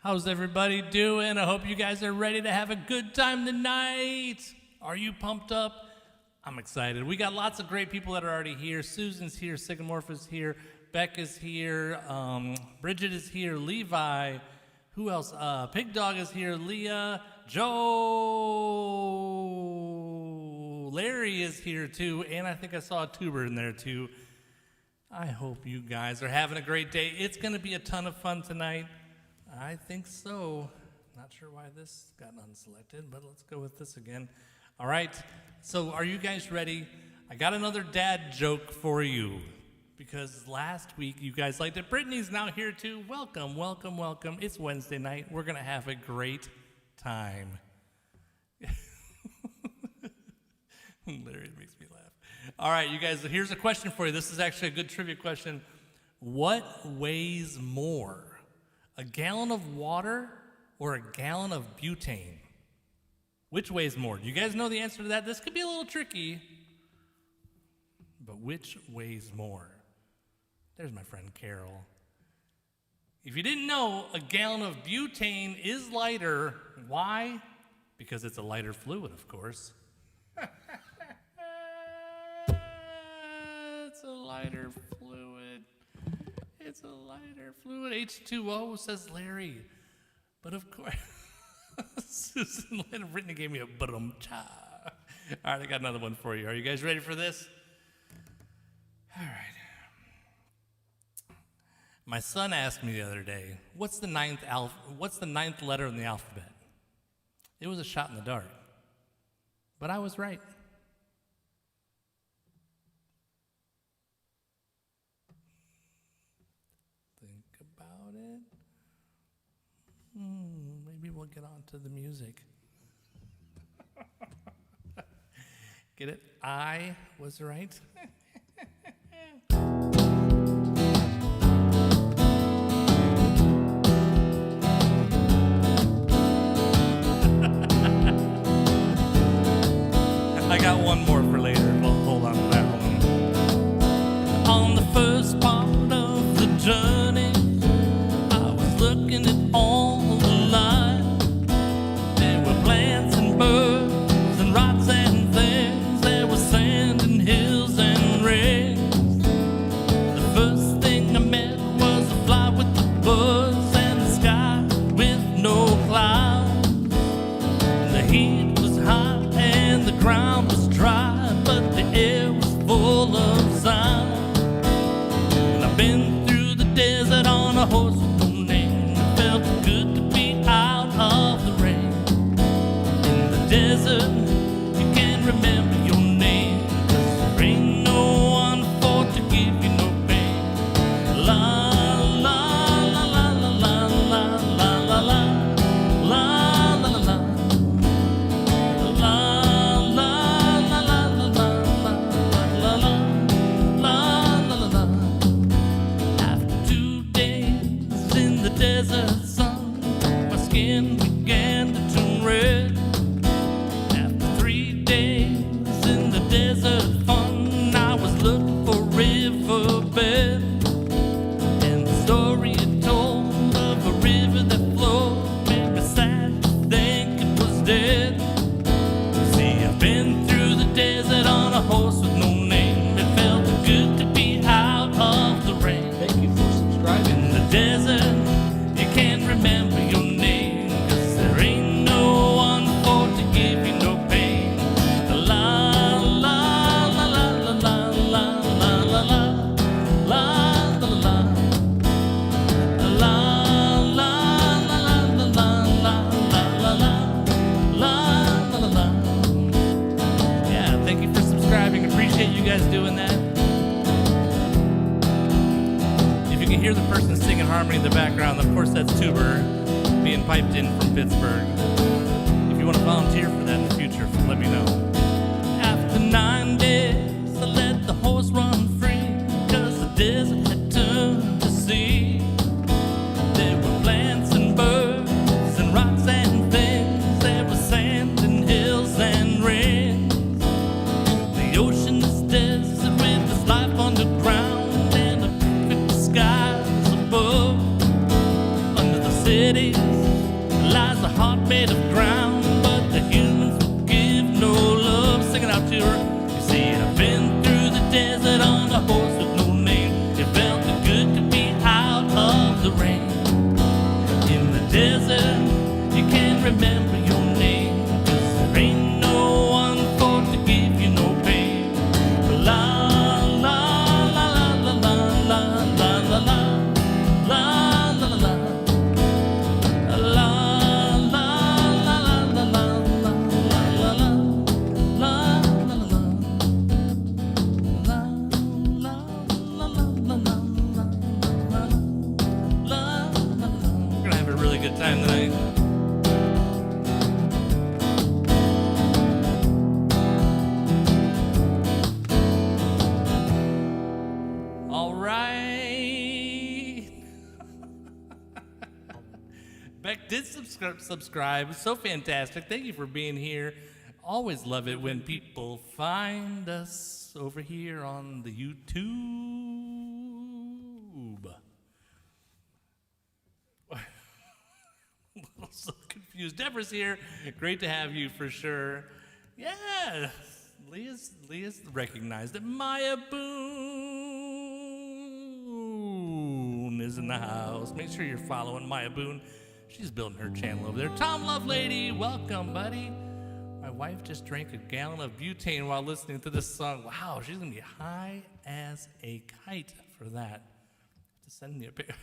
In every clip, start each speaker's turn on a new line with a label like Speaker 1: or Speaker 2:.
Speaker 1: How's everybody doing? I hope you guys are ready to have a good time tonight. Are you pumped up? I'm excited. We got lots of great people that are already here. Susan's here, Sycamorph is here, Beck is here, Bridget is here, Levi, who else? Pig Dog is here, Leah, Joe, Larry is here too, and I think I saw a tuber in there too. I hope you guys are having a great day. It's going to be a ton of fun tonight. I think so. Not sure why this got unselected, but let's go with this again. All right, so are you guys ready? I got another dad joke for you because last week you guys liked it. Brittany's now here too. Welcome, welcome, welcome. It's Wednesday night. We're going to have a great time. Larry makes me laugh. All right, you guys, here's a question for you. This is actually a good trivia question. What weighs more, a gallon of water or a gallon of butane? Which weighs more? Do you guys know the answer to that? This could be a little tricky, but which weighs more? There's my friend Carol. If you didn't know, a gallon of butane is lighter. Why? Because it's a lighter fluid, of course. It's a lighter fluid. It's a lighter fluid. H2O, says Larry. But of course, Susan and Brittany gave me a ba-dum-cha. All right, I got another one for you. Are you guys ready for this? All right. My son asked me the other day, what's the ninth letter in the alphabet? It was a shot in the dark. But I was right. Think about it. Maybe we'll get on to the music. Get it? I was right. I got one more for later. Well, hold on to that one. On the first part of the journey, I was looking at all the life. There were plants and birds and rocks and things. There was sand and hills and rings. The first thing I met was a fly with the buzz and the sky with no clouds. The heat was hot and the ground was dry, but the air was full of sound. And I've been through the desert on a horse with no name. It felt good to be out of the rain. In the desert, you can't remember your name, 'cause there ain't no one for to give you no pain. La la la la la la la la la la la la la la. Desert sun, my skin began to turn red. After 3 days in the desert fun, I was looking for a riverbed. And the story it told of a river that flowed made me sad to think it was dead. See, I've been through the desert on a horse with no name. It felt good to be out of the rain.
Speaker 2: Thank you for subscribing.
Speaker 1: In the desert, can't remember your name, 'cause there ain't no one for to give you no pain. La la la la la la la la la la la la la la la la la. Yeah, thank you for subscribing. Appreciate you guys doing that. If you can hear the person singing harmony in the background, of course that's Tuber being piped in from Pittsburgh. If you want to volunteer for that in the future, let me know. After 9 days, I let the horse run free, 'cause the desert had turned to sea. There were plants and birds and rocks and things. There was sand and hills and rings. The ocean is desert with its life underground and a perfect skies above. Under the cities subscribe. It's so fantastic. Thank you for being here. Always love it when people find us over here on the YouTube. I'm so confused. Deborah's here. Great to have you for sure. Yeah, Leah's recognized it. Maya Boone is in the house. Make sure you're following Maya Boone. She's building her channel over there. Tom Lovelady, welcome, buddy. My wife just drank a gallon of butane while listening to this song. Wow, she's gonna be high as a kite for that. I have to send me a picture.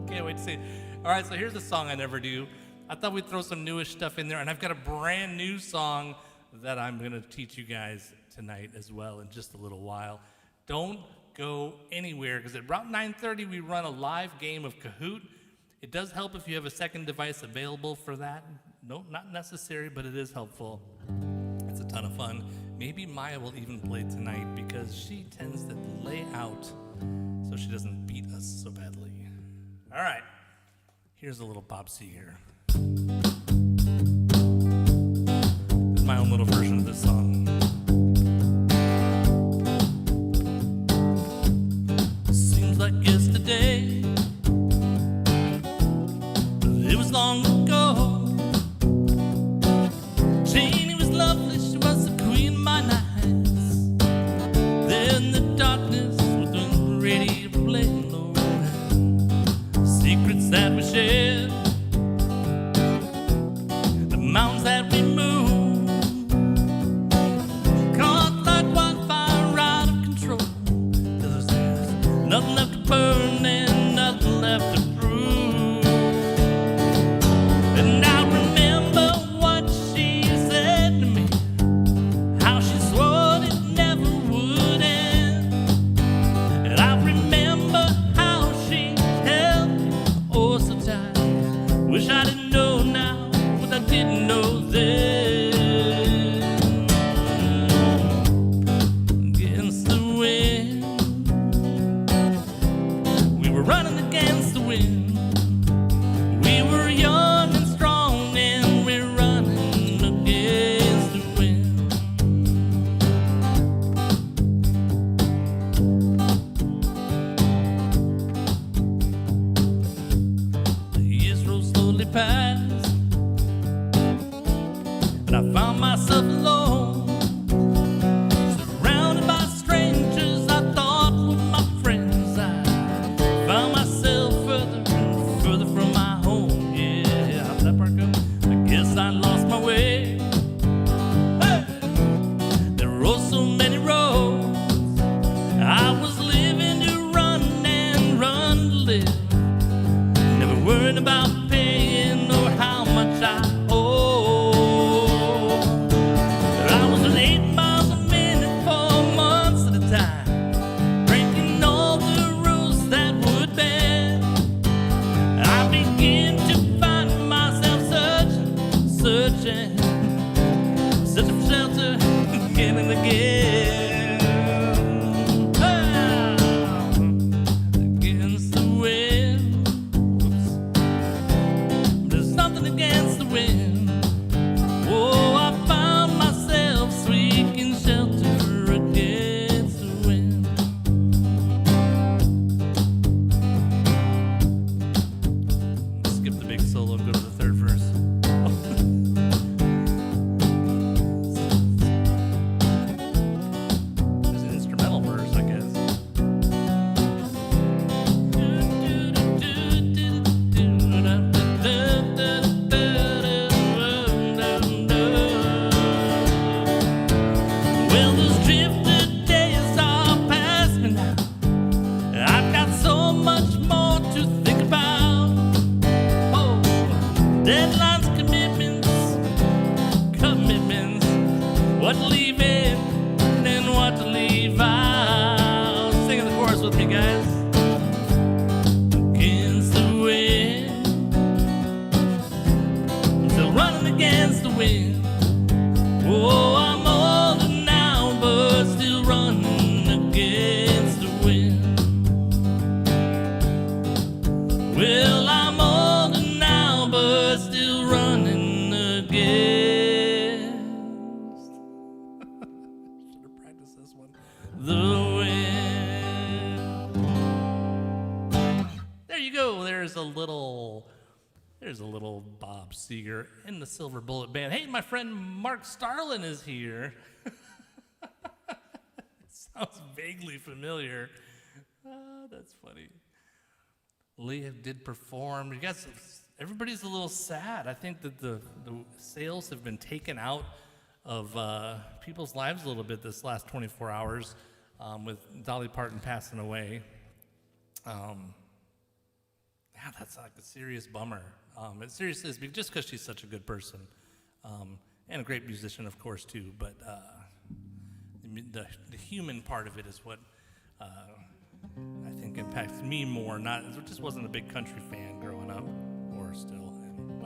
Speaker 1: Can't wait to see it. All right, so here's the song I never do. I thought we'd throw some newish stuff in there, and I've got a brand new song that I'm gonna teach you guys tonight as well in just a little while. Don't go anywhere, because at about 9:30 we run a live game of Kahoot. It does help if you have a second device available for that. No, not necessary, but it is helpful. It's a ton of fun. Maybe Maya will even play tonight because she tends to lay out so she doesn't beat us so badly. All right, here's a little Bob Seger. This is my own little version of this song. Seems like yesterday, it was long ago. Janie was lovely, she was the queen of my nights. There in the darkness with the radio playing low, secrets that we shared, the mountains that we moved, caught like wildfire out of control. 'Cause there's nothing left to burn and nothing left to prove. And I remember what she said to me, how she swore it never would end. And I remember how she held me oh so tight. Wish I didn't know now what I didn't know then. Against the wind, we were running against the wind. We were young and strong, and we're running against the wind. The years rolled slowly past, and I found myself alone, surrounded by strangers I thought were my friends. I found myself further and further from my home. Yeah, how'd that part go? I guess I lost my way. Hey! There were oh so many roads. I was living to run and run to live, never worrying about paying or how much I owe. I was at 8 miles a minute for months at a time, breaking all the rules that would bend. I began to find myself searching for shelter again and again. Ah, against the wind. Whoops. There's something against the wind. Oh, I found myself seeking shelter against the wind. Skip the big solo and go to the third verse. There's an instrumental verse, I guess. Well, those drifted days are past me now. I've got so much more to think about. Oh, deadlines, commitments, what to leave in and what to leave out. Singing the chorus with me, guys. Against the wind, I'm still running against the wind. Oh, I'm older now, but still running against the wind. Well, I'm older Bob Seger and the Silver Bullet Band. Hey, my friend Mark Starlin is here. Sounds vaguely familiar. That's funny. Leah did perform. You guys, everybody's a little sad. I think that the sales have been taken out of people's lives a little bit this last 24 hours with Dolly Parton passing away. Yeah, that's like a serious bummer. It seriously is, just because she's such a good person and a great musician, of course, too. But the human part of it is what I think impacts me more. I just wasn't a big country fan growing up, or still am.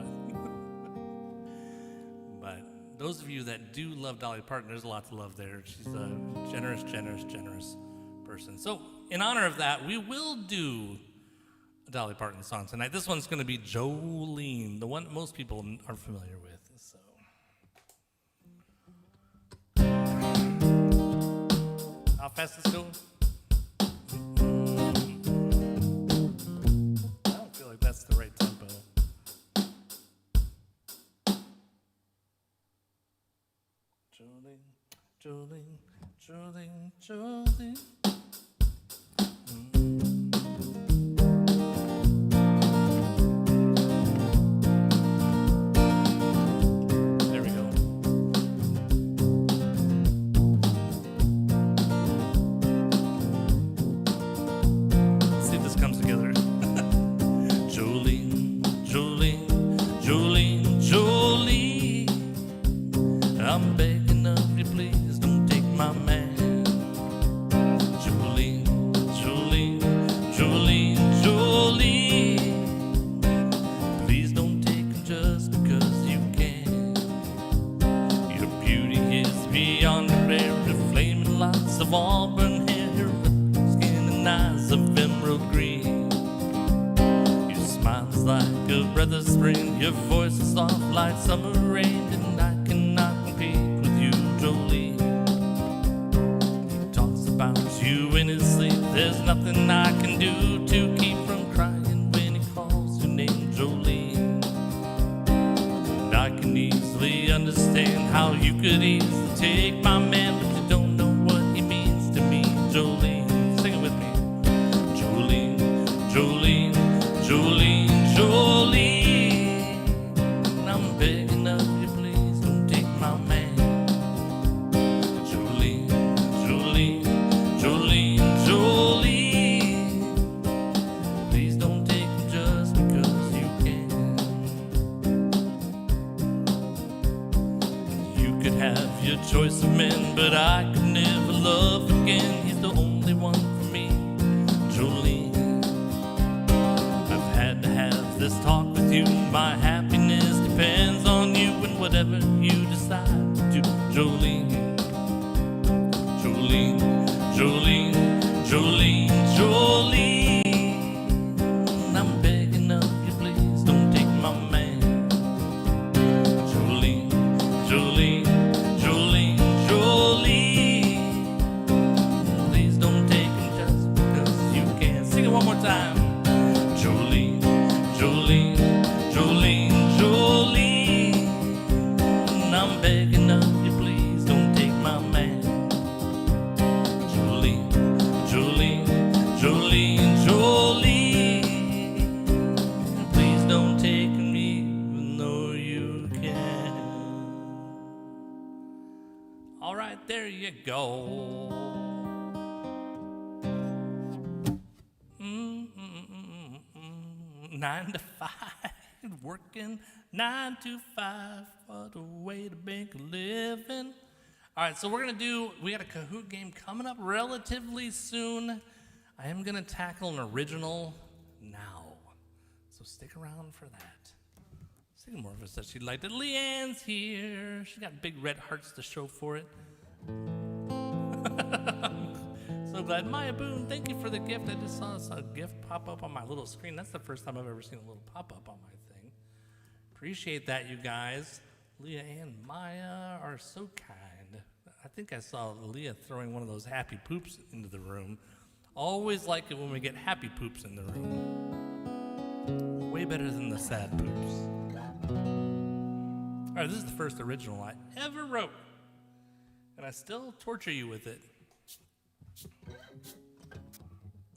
Speaker 1: But those of you that do love Dolly Parton, there's a lot to love there. She's a generous, generous, generous person. So in honor of that, we will do a Dolly Parton song tonight. This one's going to be Jolene, the one most people are familiar with. So, how fast is it going? I don't feel like that's the right tempo. Jolene, Jolene, Jolene, Jolene. Go. 9 to 5, working 9 to 5. What a way to make a living. All right, so we got a Kahoot game coming up relatively soon. I am going to tackle an original now. So stick around for that. Sing more of us that she'd like to. Leanne's here. She got big red hearts to show for it. So glad. Maya Boone, thank you for the gift. I just saw a gift pop up on my little screen. That's the first time I've ever seen a little pop up on my thing. Appreciate that, you guys. Leah and Maya are so kind. I think I saw Leah throwing one of those happy poops into the room. Always like it when we get happy poops in the room. Way better than the sad poops. All right, this is the first original I ever wrote, and I still torture you with it.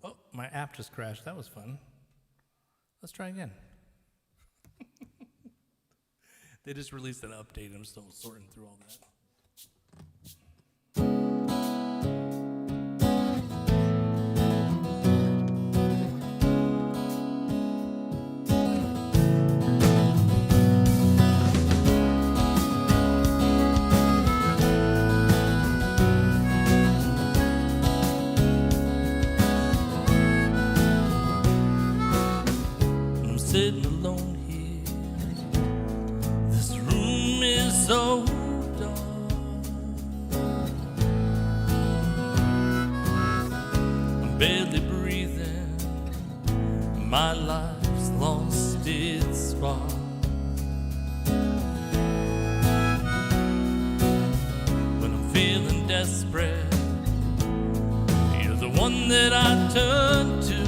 Speaker 1: Oh, my app just crashed. That was fun. Let's try again. They just released an update, and I'm still sorting through all that. I'm sitting alone here. This room is so dark. I'm barely breathing. My life's lost its spark. When I'm feeling desperate, you're the one that I turn to.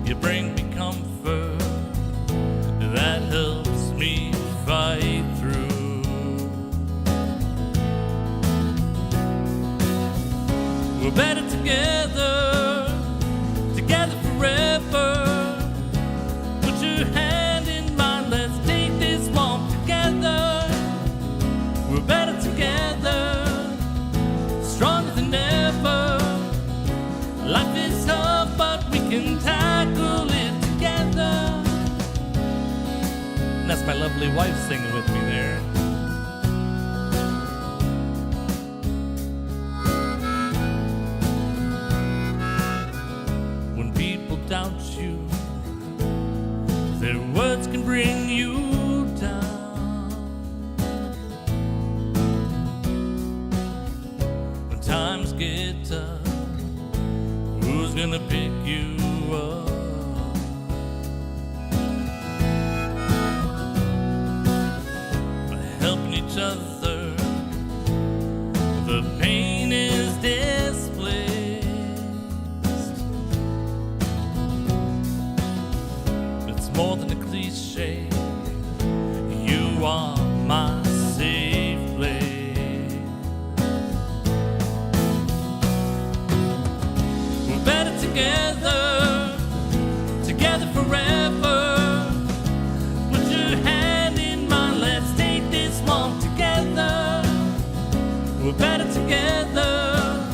Speaker 1: You bring me comfort that helps me fight through. We're better together, together forever. Put your hand in mine, let's take this walk together. We're better together, stronger than ever. Life is tough, but we can tackle it together. And that's my lovely wife singing with me there. When people doubt you, their words can bring you down. When times get tough, who's gonna pick you up? By helping each other, the pain is displaced. It's more than a cliche. You are my safe place. We're better together, together forever. Put your hand in mine, let's take this walk together. We're better together,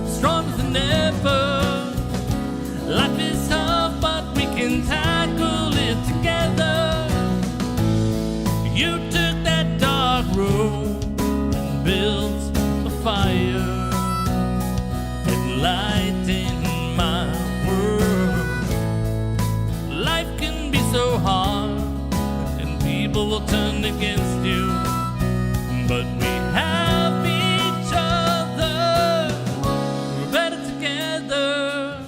Speaker 1: stronger than ever. Life is tough, but we can tackle it together. You took that dark road and built a fire. Lighting my world. Life can be so hard, and people will turn against you. But we have each other. We're better together,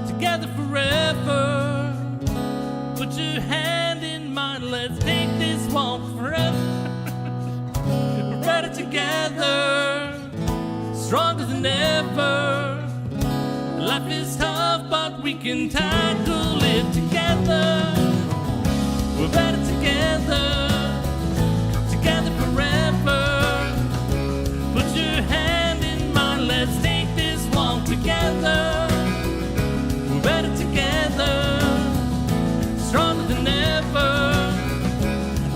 Speaker 1: together forever. Put your hand in mine, let's take this walk forever. We're better together, stronger than ever. Life is tough, but we can tackle it together. We're better together, together forever. Put your hand in mine, let's take this walk together. We're better together, stronger than ever.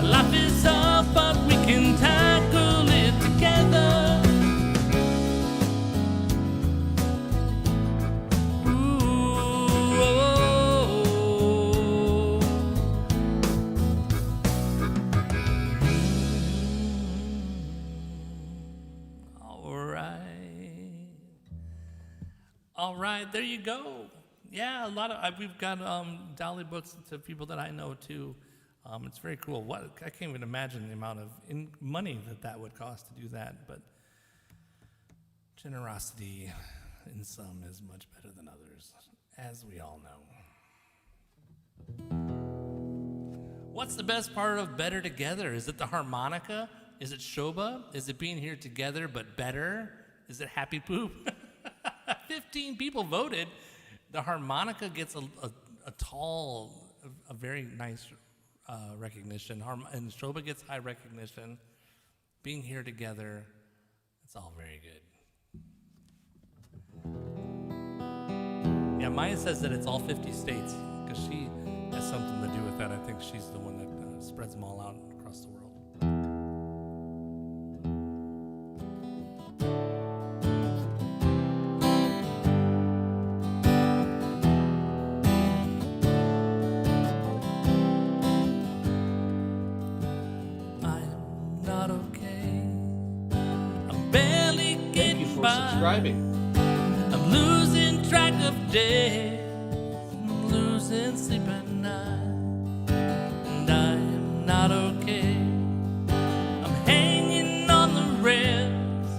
Speaker 1: Life is tough, but we can tackle it together. All right, there you go. Yeah, a lot of we've got Dolly books to people that I know too. It's very cool. I can't even imagine the amount of money that would cost to do that. But generosity in some is much better than others, as we all know. What's the best part of Better Together? Is it the harmonica? Is it Shoba? Is it being here together but better? Is it Happy Poop? 15 people voted. the harmonica gets a tall, a very nice recognition, and Stroba gets high recognition. Being here together, it's all very good. Yeah, Maya says that it's all 50 states because she has something to do with that. I think she's the one that spreads them all out across the world. I'm not okay. I'm barely getting
Speaker 2: Thank you for
Speaker 1: by.
Speaker 2: subscribing.
Speaker 1: I'm losing track of days, I'm losing sleep at night, and I am not okay. I'm hanging on the rails,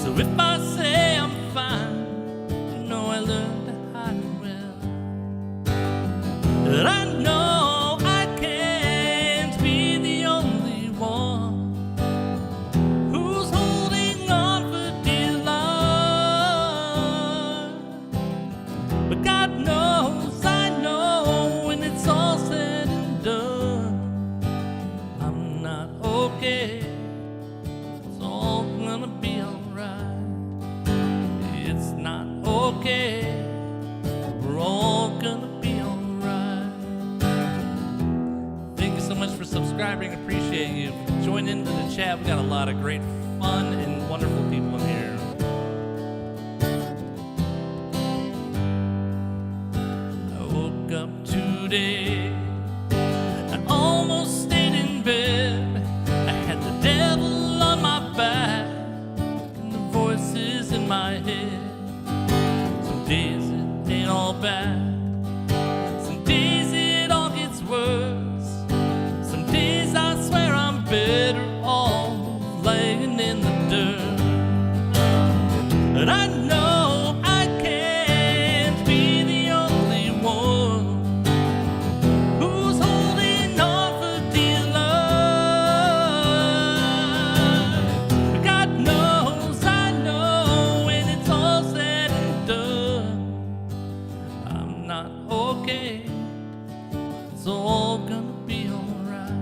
Speaker 1: so if I say I'm fine, you know I learned to hide it well. But I know I can't be the only one who's holding on for dear life. But God knows, I know, when it's all said and done, I'm not okay. It's all gonna be alright. It's not okay. We're all gonna be alright. Thank you so much for subscribing. Appreciate you. Join into the chat. We got a lot of great fun and wonderful people in here. I woke up today. I almost stayed in bed. I had the devil on my back and the voices in my head. Some days it ain't all bad. Some days it all gets worse. Some days I swear I'm better off laying in the dirt. But I know I can't be the only one who's holding on for dear life. But God knows, I know, when it's all said and done, I'm not okay. It's all gonna be alright.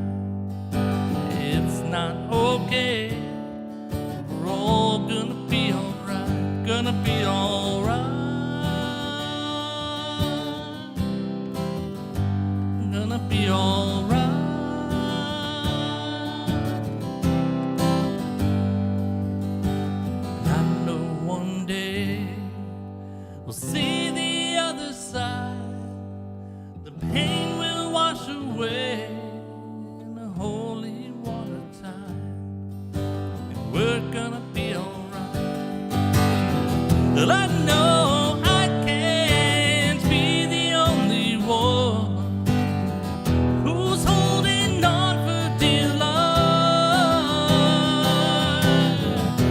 Speaker 1: It's not okay. We're all gonna be alright. Gonna be alright. Gonna be alright. And I know one day we'll see the other side. The pain will wash away in the holy water tide, and we're gonna be alright. But I know I can't be the only one who's holding on for dear life.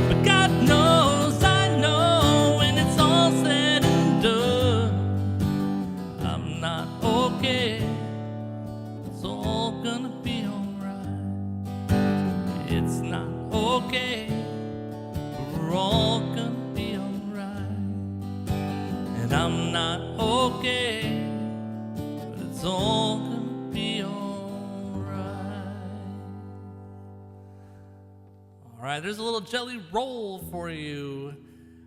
Speaker 1: But God knows, I know, when it's all said and done, I'm not okay. It's all gonna be alright. It's not okay. We're all gonna be alright. And I'm not okay. But it's all gonna be alright. Alright, there's a little jelly roll for you.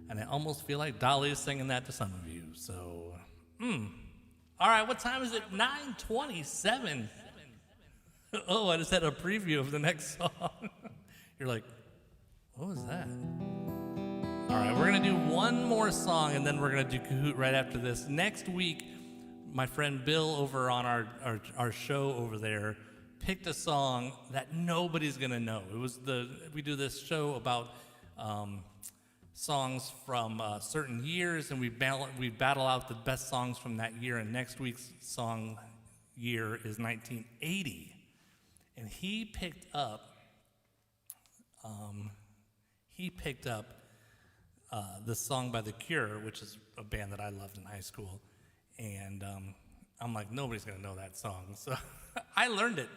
Speaker 1: And I almost feel like Dolly is singing that to some of you. So, All right, what time is it? 9:27. Oh, I just had a preview of the next song. You're like, what was that? All right, we're going to do one more song, and then we're going to do Kahoot right after this. Next week, my friend Bill over on our show over there picked a song that nobody's going to know. We do this show about songs from certain years, and we battle out the best songs from that year, and next week's song year is 1980. And he picked up this song by The Cure, which is a band that I loved in high school. And I'm like, nobody's going to know that song. So I learned it.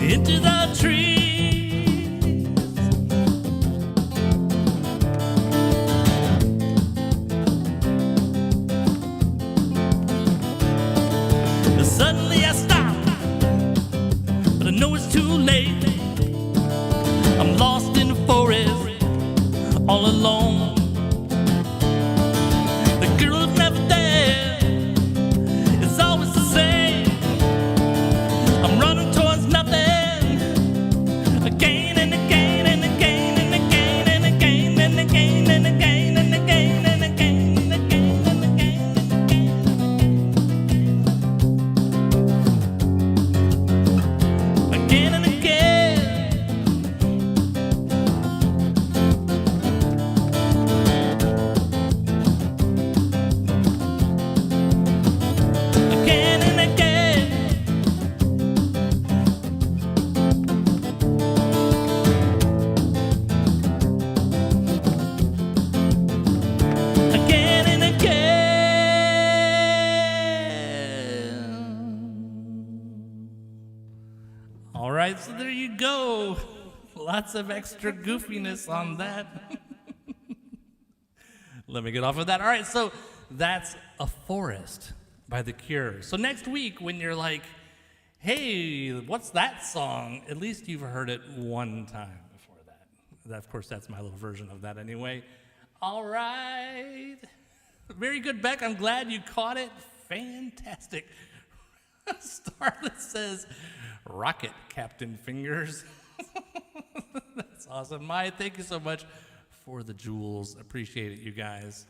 Speaker 1: into the trees. Suddenly I stop, but I know it's too late. I'm lost in the forest, all alone. The girl's never there, it's always the same. I'm running towards nothing, again and again and again and again and again and again and again and again and again and again and again and again. Again and again. Again and again. Again and again. All right, so there you go. Lots of extra goofiness on that. Let me get off of that. All right, so that's A Forest by The Cure. So next week, when you're like, hey, what's that song? At least you've heard it one time before that. Of course, that's my little version of that anyway. All right. Very good, Beck. I'm glad you caught it. Fantastic. A star that says, Rocket, Captain Fingers. That's awesome. Maya, thank you so much for the jewels. Appreciate it, you guys.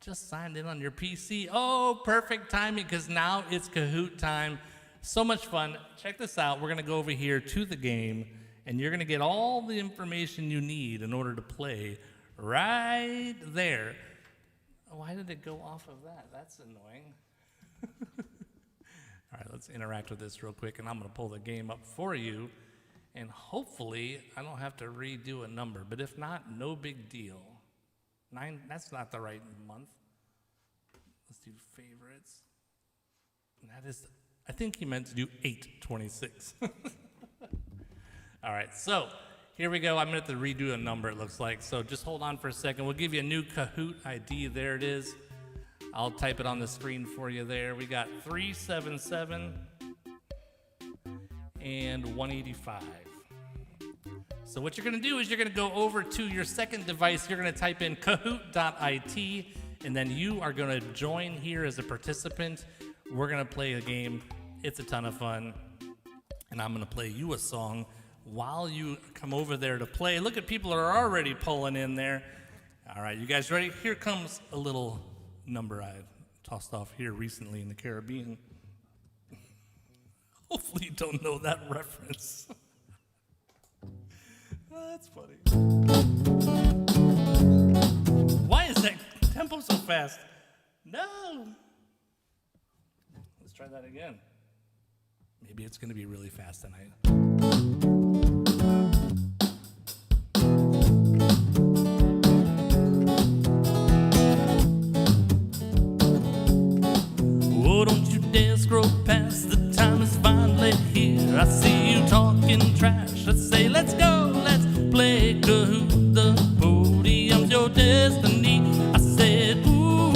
Speaker 1: Just signed in on your PC. Oh, perfect timing, because now it's Kahoot time. So much fun. Check this out. We're going to go over here to the game, and you're going to get all the information you need in order to play right there. Why did it go off of that? That's annoying. All right, let's interact with this real quick, and I'm going to pull the game up for you. And hopefully, I don't have to redo a number. But if not, no big deal. 9, that's not the right month. Let's do favorites. And that is, I think he meant to do 8/26. All right, so here we go. I'm going to have to redo a number, it looks like. So just hold on for a second. We'll give you a new Kahoot ID. There it is. I'll type it on the screen for you there. We got 377 and 185. So what you're going to do is you're going to go over to your second device. You're going to type in kahoot.it, and then you are going to join here as a participant. We're going to play a game. It's a ton of fun. And I'm going to play you a song while you come over there to play. Look at people that are already pulling in there. All right, you guys ready? Here comes a little number I tossed off here recently in the Caribbean. Hopefully you don't know that reference. Oh, that's funny. Why is that tempo so fast? No. Let's try that again. Maybe it's going to be really fast tonight. Oh, don't you dare scroll past, the time is finally here. I see you talking trash. I say, let's go, let's play Kahoot. The podium's your destiny. I said, ooh,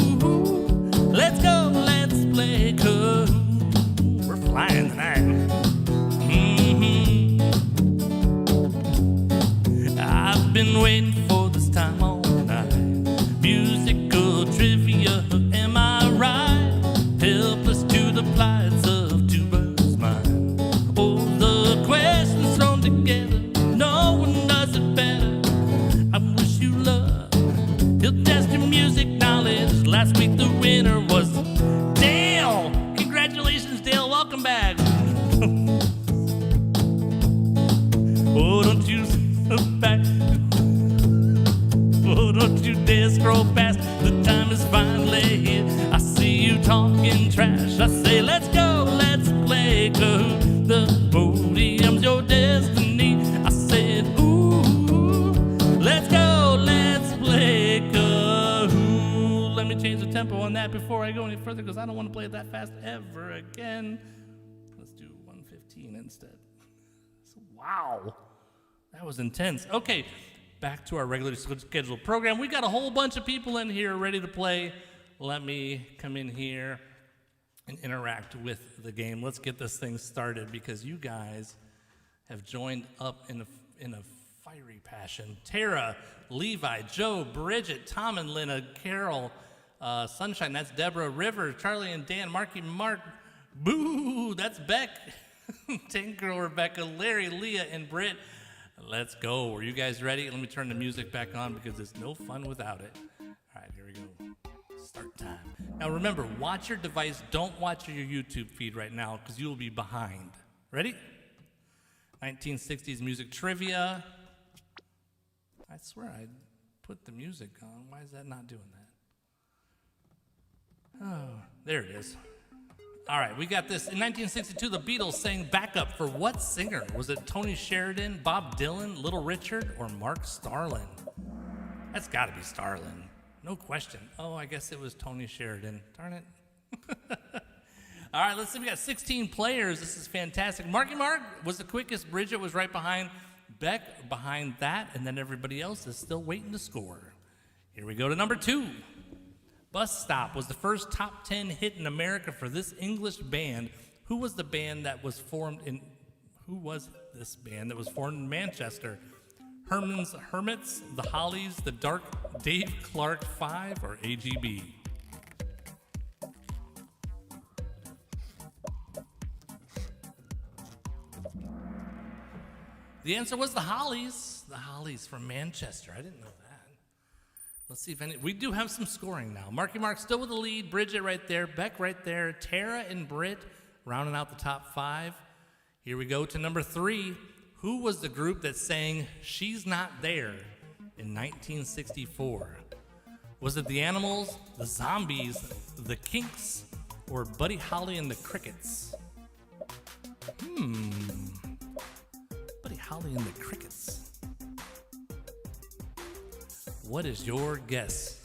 Speaker 1: let's go, let's play Kahoot. We're flying tonight. I've been waiting for this time all night. Musical trivia, am I right? Helpless to the plights of two birds' mind. Oh, the questions thrown together, no one does it better. I wish you luck. He'll test your music knowledge. Last week the winner was Dale. Congratulations, Dale. Welcome back. Oh, don't you back. Oh, don't you dare scroll past. The time is finally here. I see you talking trash. I say, let's go, let's play Kahoot. The podium's your destiny. I said, ooh, let's go, let's play Kahoot. Let me change the tempo on that before I go any further, because I don't want to play it that fast ever again. Let's do 115 instead. Wow. That was intense. Okay, back to our regularly scheduled program. We got a whole bunch of people in here ready to play. Let me come in here and interact with the game. Let's get this thing started because you guys have joined up in a fiery passion. Tara, Levi, Joe, Bridget, Tom and Lena, Carol, Sunshine, that's Deborah, River, Charlie and Dan, Marky, Mark, Boo, that's Beck, Tinker, Rebecca, Larry, Leah, and Britt. Let's go. Are you guys ready? Let me turn the music back on because it's no fun without it. All right, here we go. Start time. Now remember, watch your device. Don't watch your YouTube feed right now because you will be behind. Ready? 1960s music trivia. I swear I put the music on. Why is that not doing that? Oh, there it is. All right, we got this. In 1962, the Beatles sang backup for what singer? Was it Tony Sheridan, Bob Dylan, Little Richard, or Mark Starlin? That's got to be Starlin. No question. Oh, I guess it was Tony Sheridan. Darn it. All right, let's see. We got 16 players. This is fantastic. Marky Mark was the quickest. Bridget was right behind. Beck behind that. And then everybody else is still waiting to score. Here we go to number 2. Bus Stop was the first top 10 hit in America for this English band. Who was the band that was formed in... Who was this band that was formed in Manchester? Herman's Hermits, the Hollies, the Dark Dave Clark 5, or AGB? The answer was the Hollies. The Hollies from Manchester. I didn't know that. Let's see if any... We do have some scoring now. Marky Mark still with the lead. Bridget right there. Beck right there. Tara and Britt rounding out the top 5. Here we go to number 3. Who was the group that sang She's Not There in 1964? Was it the Animals, the Zombies, the Kinks, or Buddy Holly and the Crickets? Buddy Holly and the Crickets. What is your guess?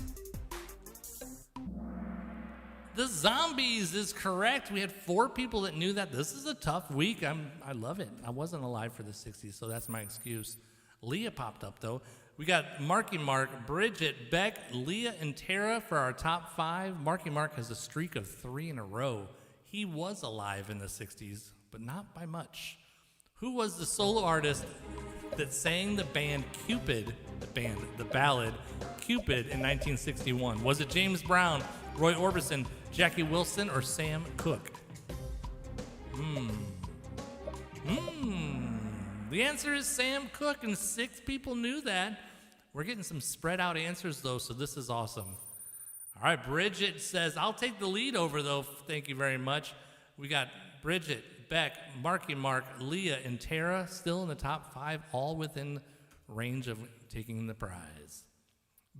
Speaker 1: The Zombies is correct. We had 4 people that knew that. This is a tough week. I love it. I wasn't alive for the 60s, so that's my excuse. Leah popped up, though. We got Marky Mark, Bridget, Beck, Leah, and Tara for our top 5. Marky Mark has a streak of 3 in a row. He was alive in the 60s, but not by much. Who was the solo artist that sang the band Cupid, the ballad Cupid in 1961? Was it James Brown, Roy Orbison, Jackie Wilson, or Sam Cooke? The answer is Sam Cooke, and 6 people knew that. We're getting some spread out answers, though, so this is awesome. All right, Bridget says, I'll take the lead over, though. Thank you very much. We got Bridget, Beck, Marky Mark, Leah, and Tara still in the top 5, all within range of taking the prize.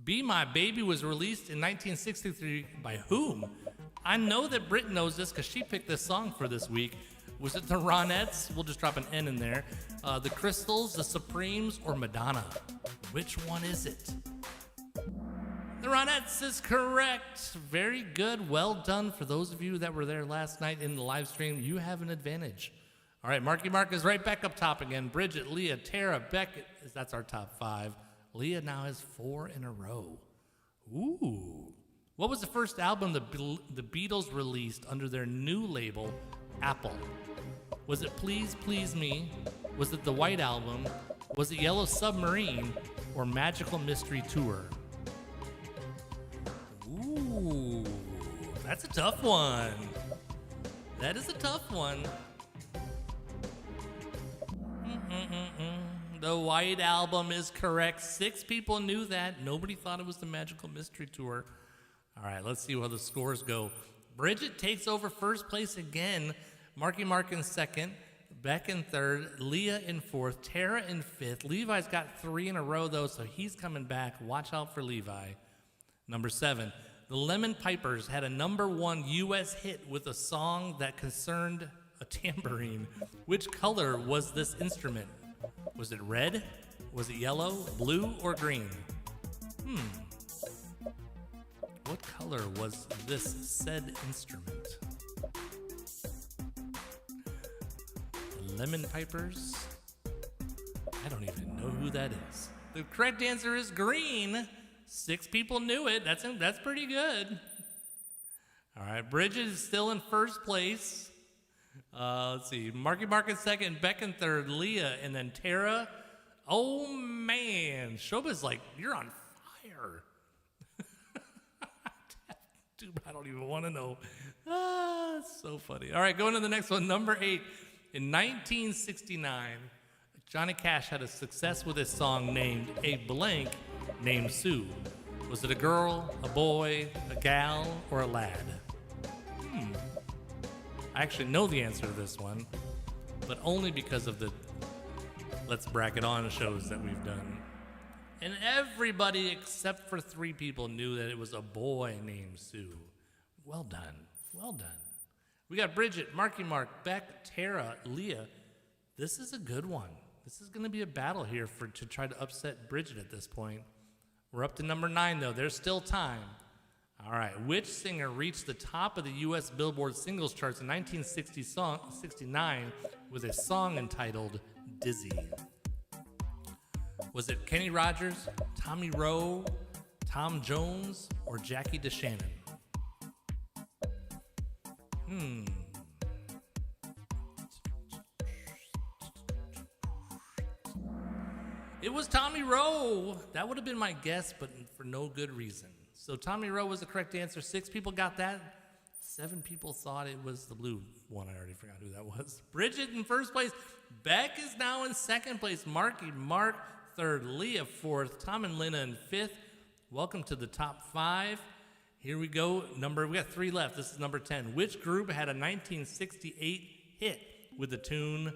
Speaker 1: Be My Baby was released in 1963 by whom? I know that Britt knows this because she picked this song for this week. Was it the Ronettes? We'll just drop an N in there. The Crystals, the Supremes, or Madonna? Which one is it? The Ronettes is correct. Very good. Well done. For those of you that were there last night in the live stream, you have an advantage. All right, Marky Mark is right back up top again. Bridget, Leah, Tara, Beck, that's our top 5. Leah now has 4 in a row. Ooh. What was the first album the Beatles released under their new label, Apple? Was it Please Please Me? Was it the White Album? Was it Yellow Submarine? Or Magical Mystery Tour? Ooh, that's a tough one. That is a tough one. The White Album is correct. 6 people knew that. Nobody thought it was the Magical Mystery Tour. All right, let's see how the scores go. Bridget takes over first place again. Marky Mark in second. Beck in third. Leah in fourth. Tara in fifth. Levi's got 3 in a row, though, so he's coming back. Watch out for Levi. Number 7. The Lemon Pipers had a number 1 U.S. hit with a song that concerned a tambourine. Which color was this instrument? Was it red? Was it yellow, blue, or green? What color was this said instrument? The Lemon Pipers, I don't even know who that is. The correct answer is green. 6 people knew it. That's pretty good. All right, Bridget is still in first place. Let's see. Marky Mark in second, Beck in third, Leah, and then Tara. Oh, man. Shoba's like, you're on fire. Dude, I don't even want to know. It's so funny. All right, going to the next one. Number 8. In 1969, Johnny Cash had a success with his song named A Blank Named Sue. Was it a girl, a boy, a gal, or a lad? I actually know the answer to this one, but only because of the Let's Bracket On shows that we've done. And everybody except for 3 people knew that it was a boy named Sue. Well done. Well done. We got Bridget, Marky Mark, Beck, Tara, Leah. This is a good one. This is going to be a battle here to try to upset Bridget at this point. We're up to number 9, though. There's still time. All right. Which singer reached the top of the U.S. Billboard singles charts in 1969 with a song entitled Dizzy? Was it Kenny Rogers, Tommy Roe, Tom Jones, or Jackie DeShannon? It was Tommy Roe. That would have been my guess, but for no good reason. So Tommy Roe was the correct answer. 6 people got that. 7 people thought it was the blue one. I already forgot who that was. Bridget in first place. Beck is now in second place. Marky Mark third. Leah fourth. Tom and Lena in fifth. Welcome to the top 5. Here we go. We got 3 left. This is number 10. Which group had a 1968 hit with the tune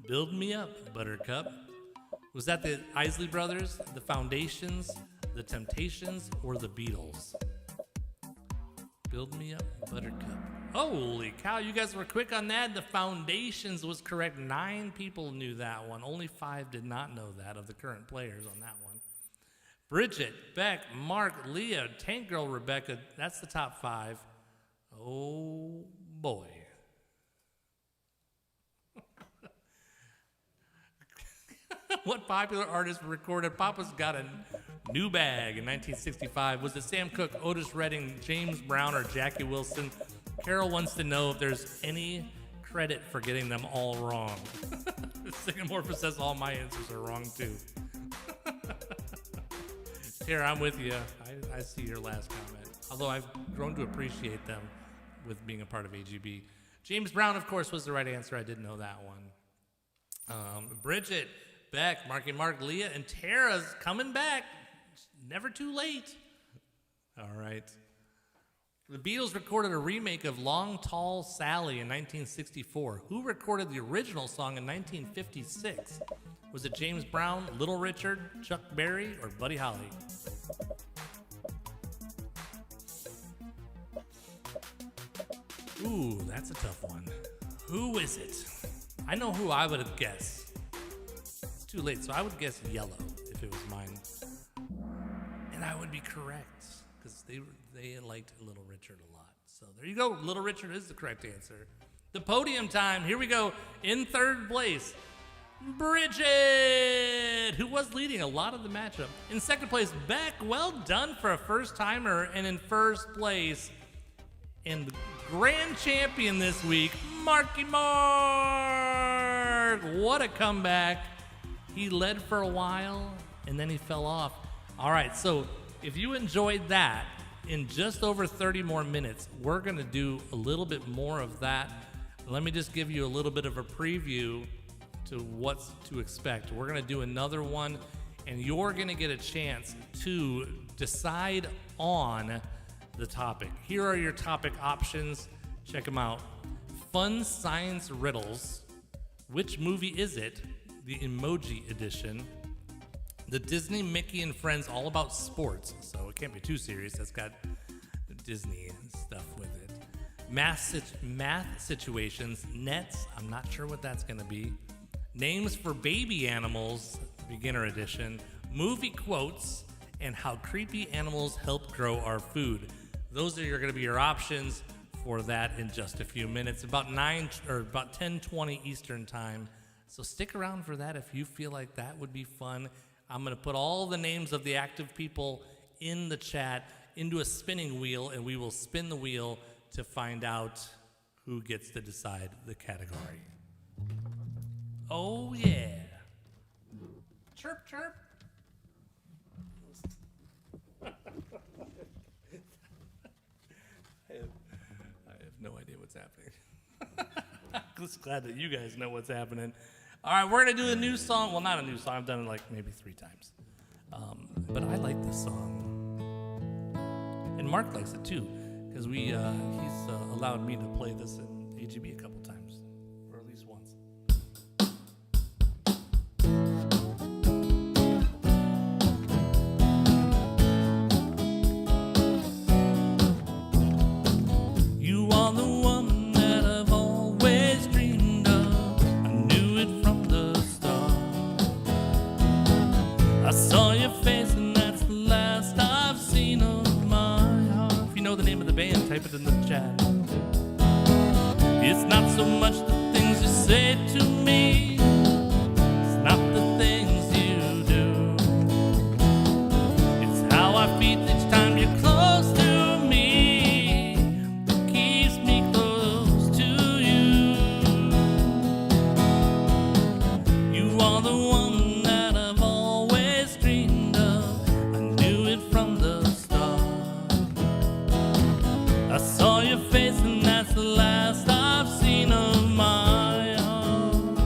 Speaker 1: Build Me Up, Buttercup? Was that the Isley Brothers, the Foundations, the Temptations, or the Beatles? Build Me Up, Buttercup. Holy cow, you guys were quick on that. The Foundations was correct. 9 people knew that one. Only 5 did not know that of the current players on that one. Bridget, Beck, Mark, Leah, Tank Girl, Rebecca. That's the top 5. Oh, boy. What popular artist recorded Papa's Got a New Bag in 1965? Was it Sam Cooke, Otis Redding, James Brown, or Jackie Wilson? Carol wants to know if there's any credit for getting them all wrong. Sycamorph says all my answers are wrong too. Tara, I'm with you. I see your last comment. Although I've grown to appreciate them with being a part of AGB. James Brown, of course, was the right answer. I didn't know that one. Bridget, Beck, Marky Mark, Leah, and Tara's coming back. Never too late. All right. The Beatles recorded a remake of Long Tall Sally in 1964. Who recorded the original song in 1956? Was it James Brown, Little Richard, Chuck Berry, or Buddy Holly? Ooh, that's a tough one. Who is it? I know who I would have guessed. It's too late, so I would guess Yellow if it was mine. And I would be correct, because they liked Little Richard a lot. So there you go. Little Richard is the correct answer. The podium time. Here we go. In third place, Bridget, who was leading a lot of the matchup. In second place, Beck. Well done for a first-timer. And in first place, and the grand champion this week, Marky Mark. What a comeback. He led for a while, and then he fell off. All right, so if you enjoyed that, in just over 30 more minutes, we're going to do a little bit more of that. Let me just give you a little bit of a preview to what's to expect. We're going to do another one, and you're going to get a chance to decide on the topic. Here are your topic options. Check them out. Fun science riddles. Which movie is it? The Emoji Edition. The Disney Mickey and Friends All About Sports, so it can't be too serious. That's got Disney stuff with it. Math situations, nets. I'm not sure what that's going to be. Names for baby animals, beginner edition. Movie quotes, and how creepy animals help grow our food. Those are going to be your options for that in just a few minutes. About 10:20 Eastern time. So stick around for that if you feel like that would be fun. I'm going to put all the names of the active people in the chat into a spinning wheel, and we will spin the wheel to find out who gets to decide the category. Oh, yeah. Chirp, chirp. I have no idea what's happening. I'm just glad that you guys know what's happening. All right, we're going to do a new song. Well, not a new song. I've done it like maybe 3 times. But I like this song. And Mark likes it too, because he's allowed me to play this in AGB a couple times, or at least once. You are the woman that I've always dreamed of. I knew it from the start. I saw your face and that's the last I've seen of my heart. If you know the name of the band, type it in the chat. It's not so much the things you say to me, it's not the things you do. It's how I feel each time you're close to me, that keeps me close to you. You are the one that I've always dreamed of. I knew it from the start. I saw your face and that's the last I've seen of my heart.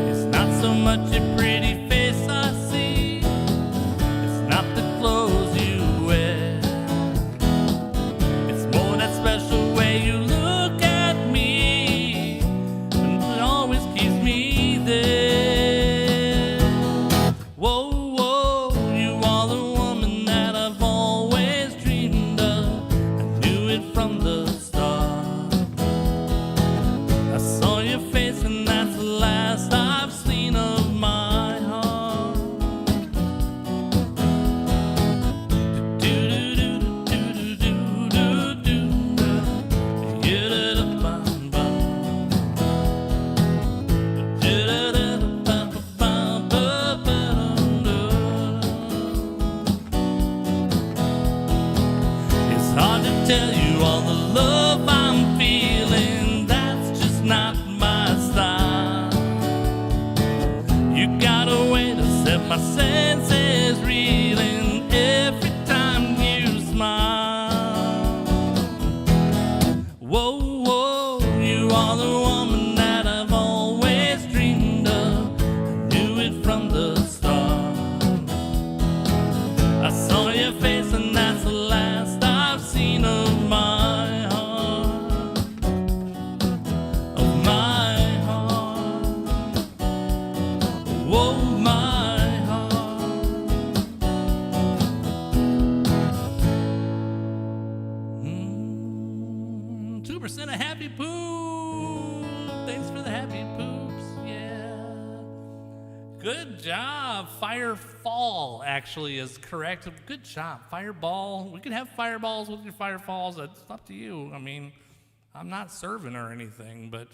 Speaker 1: It's not so much your pretty face I see, it's not the clothes you wear. It's more that special way you look at me, and it always keeps me there. Whoa, whoa, you are the woman that I've always dreamed of. I knew it from the start. I saw your face and that's the last I've seen of my heart. It's hard to tell you all the love I'm feeling, that's just not my style. You got a way to set my senses reeling every time you smile. Whoa, whoa, you are the woman that I've always dreamed of. I knew it from the start. I saw your face and that's the last I've seen of my heart. Of my heart. Whoa, my heart. 2% of happy poop. Thanks for the happy poops. Yeah. Good job. Firefall actually is correct. Good job. Fireball. We could have fireballs with your firefalls. It's up to you. I mean, I'm not serving or anything, but.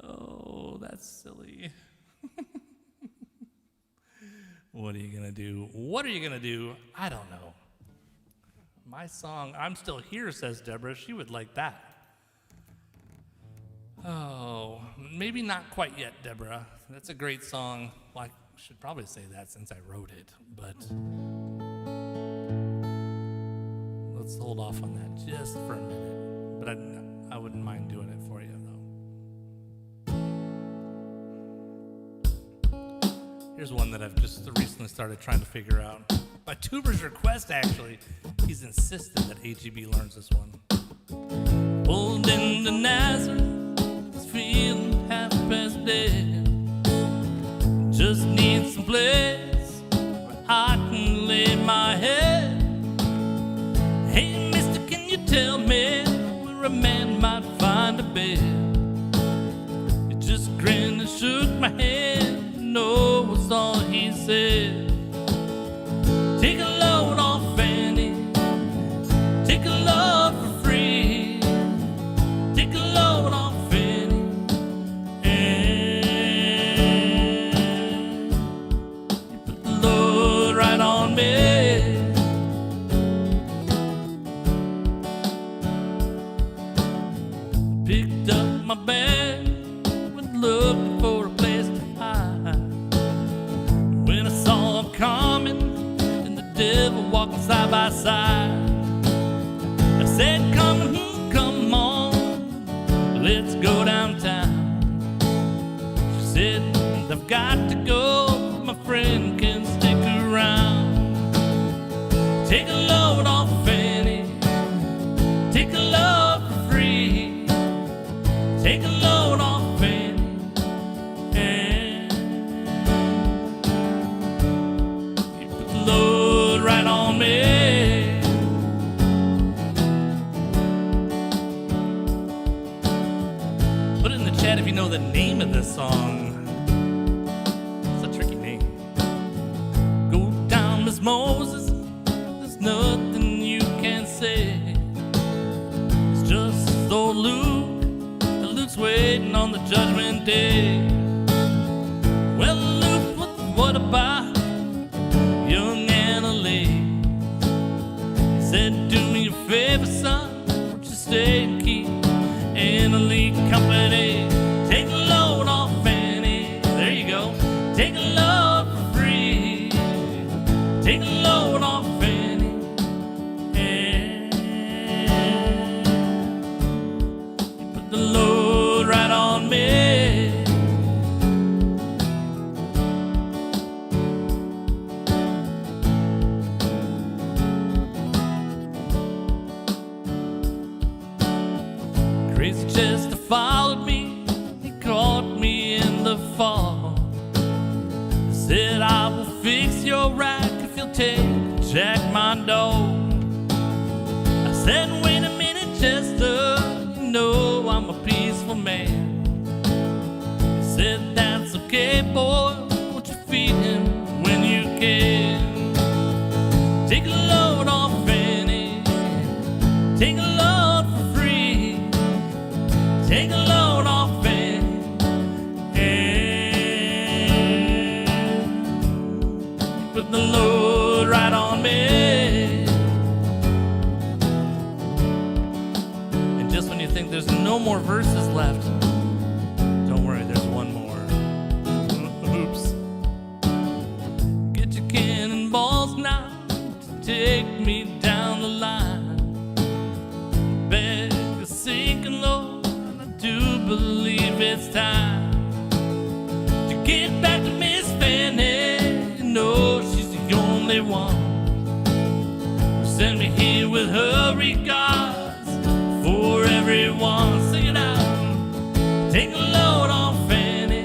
Speaker 1: Oh, that's silly. What are you going to do? What are you going to do? I don't know. My song, I'm Still Here, says Deborah. She would like that. Oh, maybe not quite yet, Deborah. That's a great song. Well, I should probably say that since I wrote it, but let's hold off on that just for a minute. But I wouldn't mind doing it for you, though. Here's one that I've just recently started trying to figure out. By Tuber's request, actually, he's insisted that AGB learns this one. Pulled into Nazareth, feeling half past dead. Just need some place where I can lay my head. Hey, mister, can you tell me where a man might find a bed? He just grinned and shook my head. No, was all he said. Take a load off Fanny, take a love for free. picked up my bag, went looking for a place to hide. When I saw him coming and the devil walking side by side, I said, come on, let's go downtown. She said, I've got to go, my friend can stick around. Take a load off Fanny, take a load for free. Take a load off Fanny, and you put the load right on me. Put it in the chat if you know the name of this song. Moses, there's nothing you can say. It's just old Luke, and Luke's waiting on the judgment day. Well, Luke, what about young Anna Lee? He said, do me a favor, son, won't you stay and keep Anna Lee company? Take a load off Fanny, there you go. Take a load for free. Take a load off Fanny, and you put the load right on me. Crazy Chester followed me, he caught me in the fall. He said, I will fix your rack if you'll take Jack Mondo. I said, wait a minute, Chester, you know I'm a peaceful man. He said, that's okay, boy, won't you feed him when you can? Take a load off Fanny, take a load for free. Take a load off Fanny, and put the load right on me. And just when you think there's no more verses left, don't worry, there's one more. Oops. Get your cannonballs now to take me down the line. Beg a sinking low, and I do believe it's time to get back to Miss Fanny. You know she's the only one who sent me here with her regards for everyone. Sing it out. Take a load off Fanny,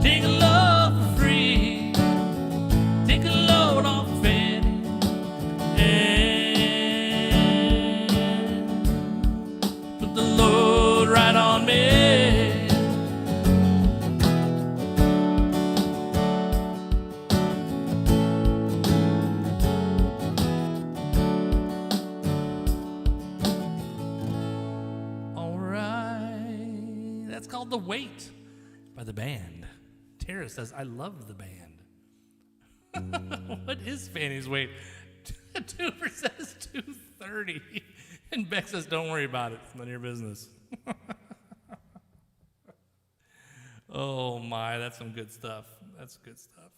Speaker 1: take a load for free. Take a load off Fanny, and put the load right on me. That's called The Weight by the band. Tara says, I love the band. What is Fanny's weight? Tuber says 230. And Beck says, don't worry about it. It's none of your business. Oh my, that's some good stuff. That's good stuff.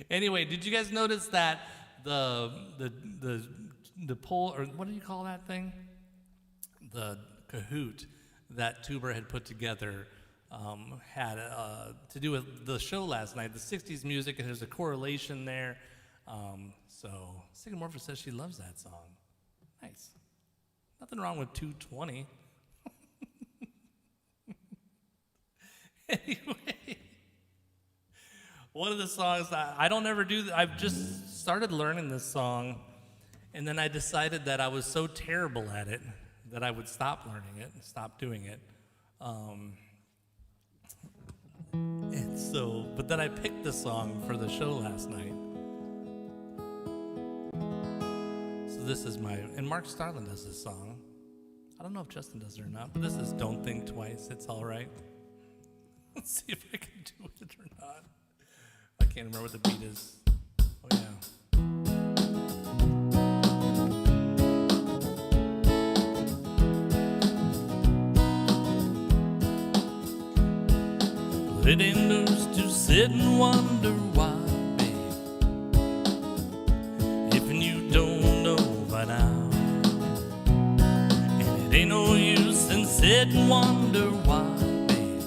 Speaker 1: Anyway, did you guys notice that the poll, or what do you call that thing? The Kahoot that Tuber had put together had to do with the show last night, the 60s music, and there's a correlation there. So Sycamorpha says she loves that song. Nice. Nothing wrong with 220. Anyway, one of the songs I don't ever do, I've just started learning this song, and then I decided that I was so terrible at it that I would stop learning it and stop doing it. And so, but then I picked the song for the show last night. So this is and Mark Starlin does this song. I don't know if Justin does it or not, but this is Don't Think Twice, It's All Right. Let's see if I can do it or not. I can't remember what the beat is. Oh yeah. it ain't news to sit and wonder why, babe, if you don't know by now. And it ain't no use in sit and wonder why, babe,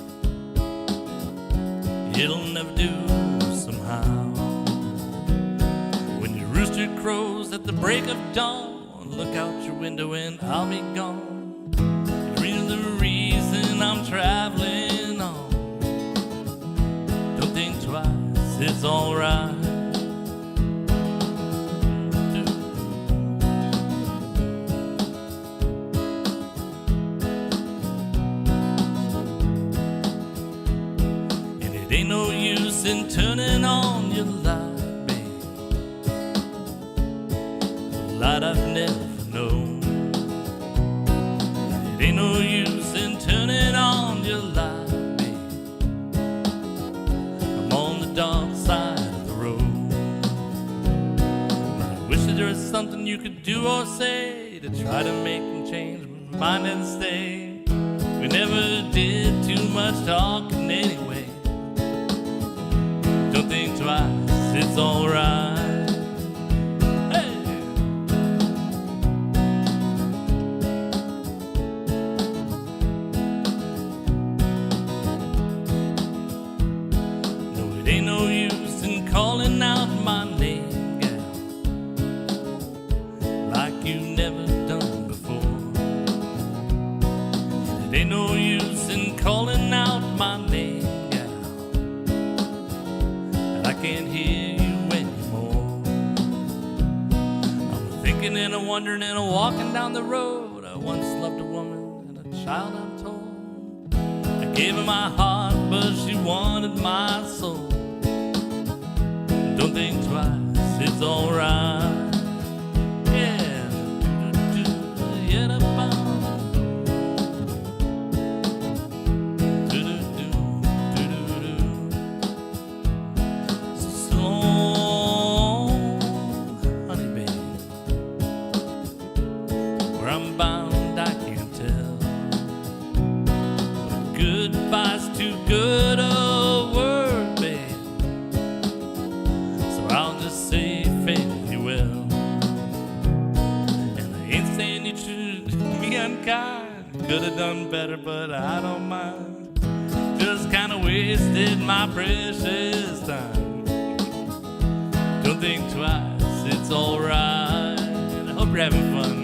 Speaker 1: it'll never do somehow. When your rooster crows at the break of dawn, look out your window and I'll be gone. You're the reason I'm traveling on. Don't think twice, it's alright. And it ain't no use in turning on your light, babe, the light I've never known. It ain't no use in turning on your light, babe, I'm on the dark side of the road. But I wish that there was something you could do or say to try to make me change my mind and stay. We never did too much talking anyway. Don't think twice, it's alright. It ain't no use in calling out my name, gal, like you never done before. And it ain't no use in calling out my name, gal, and I can't hear you anymore. I'm thinking and I'm wondering and I'm walking down the road. I once loved a woman and a child, I'm told. I gave her my heart, but she wanted my soul. Don't think twice, it's alright. Yeah, yeah, so long, honey, baby. Where I'm bound, I can't tell. Goodbye's too good a word, babe. I'll just say fare you well. And I ain't saying you should be unkind. Could have done better, but I don't mind. Just kinda wasted my precious time. Don't think twice, it's alright. I hope you're having fun.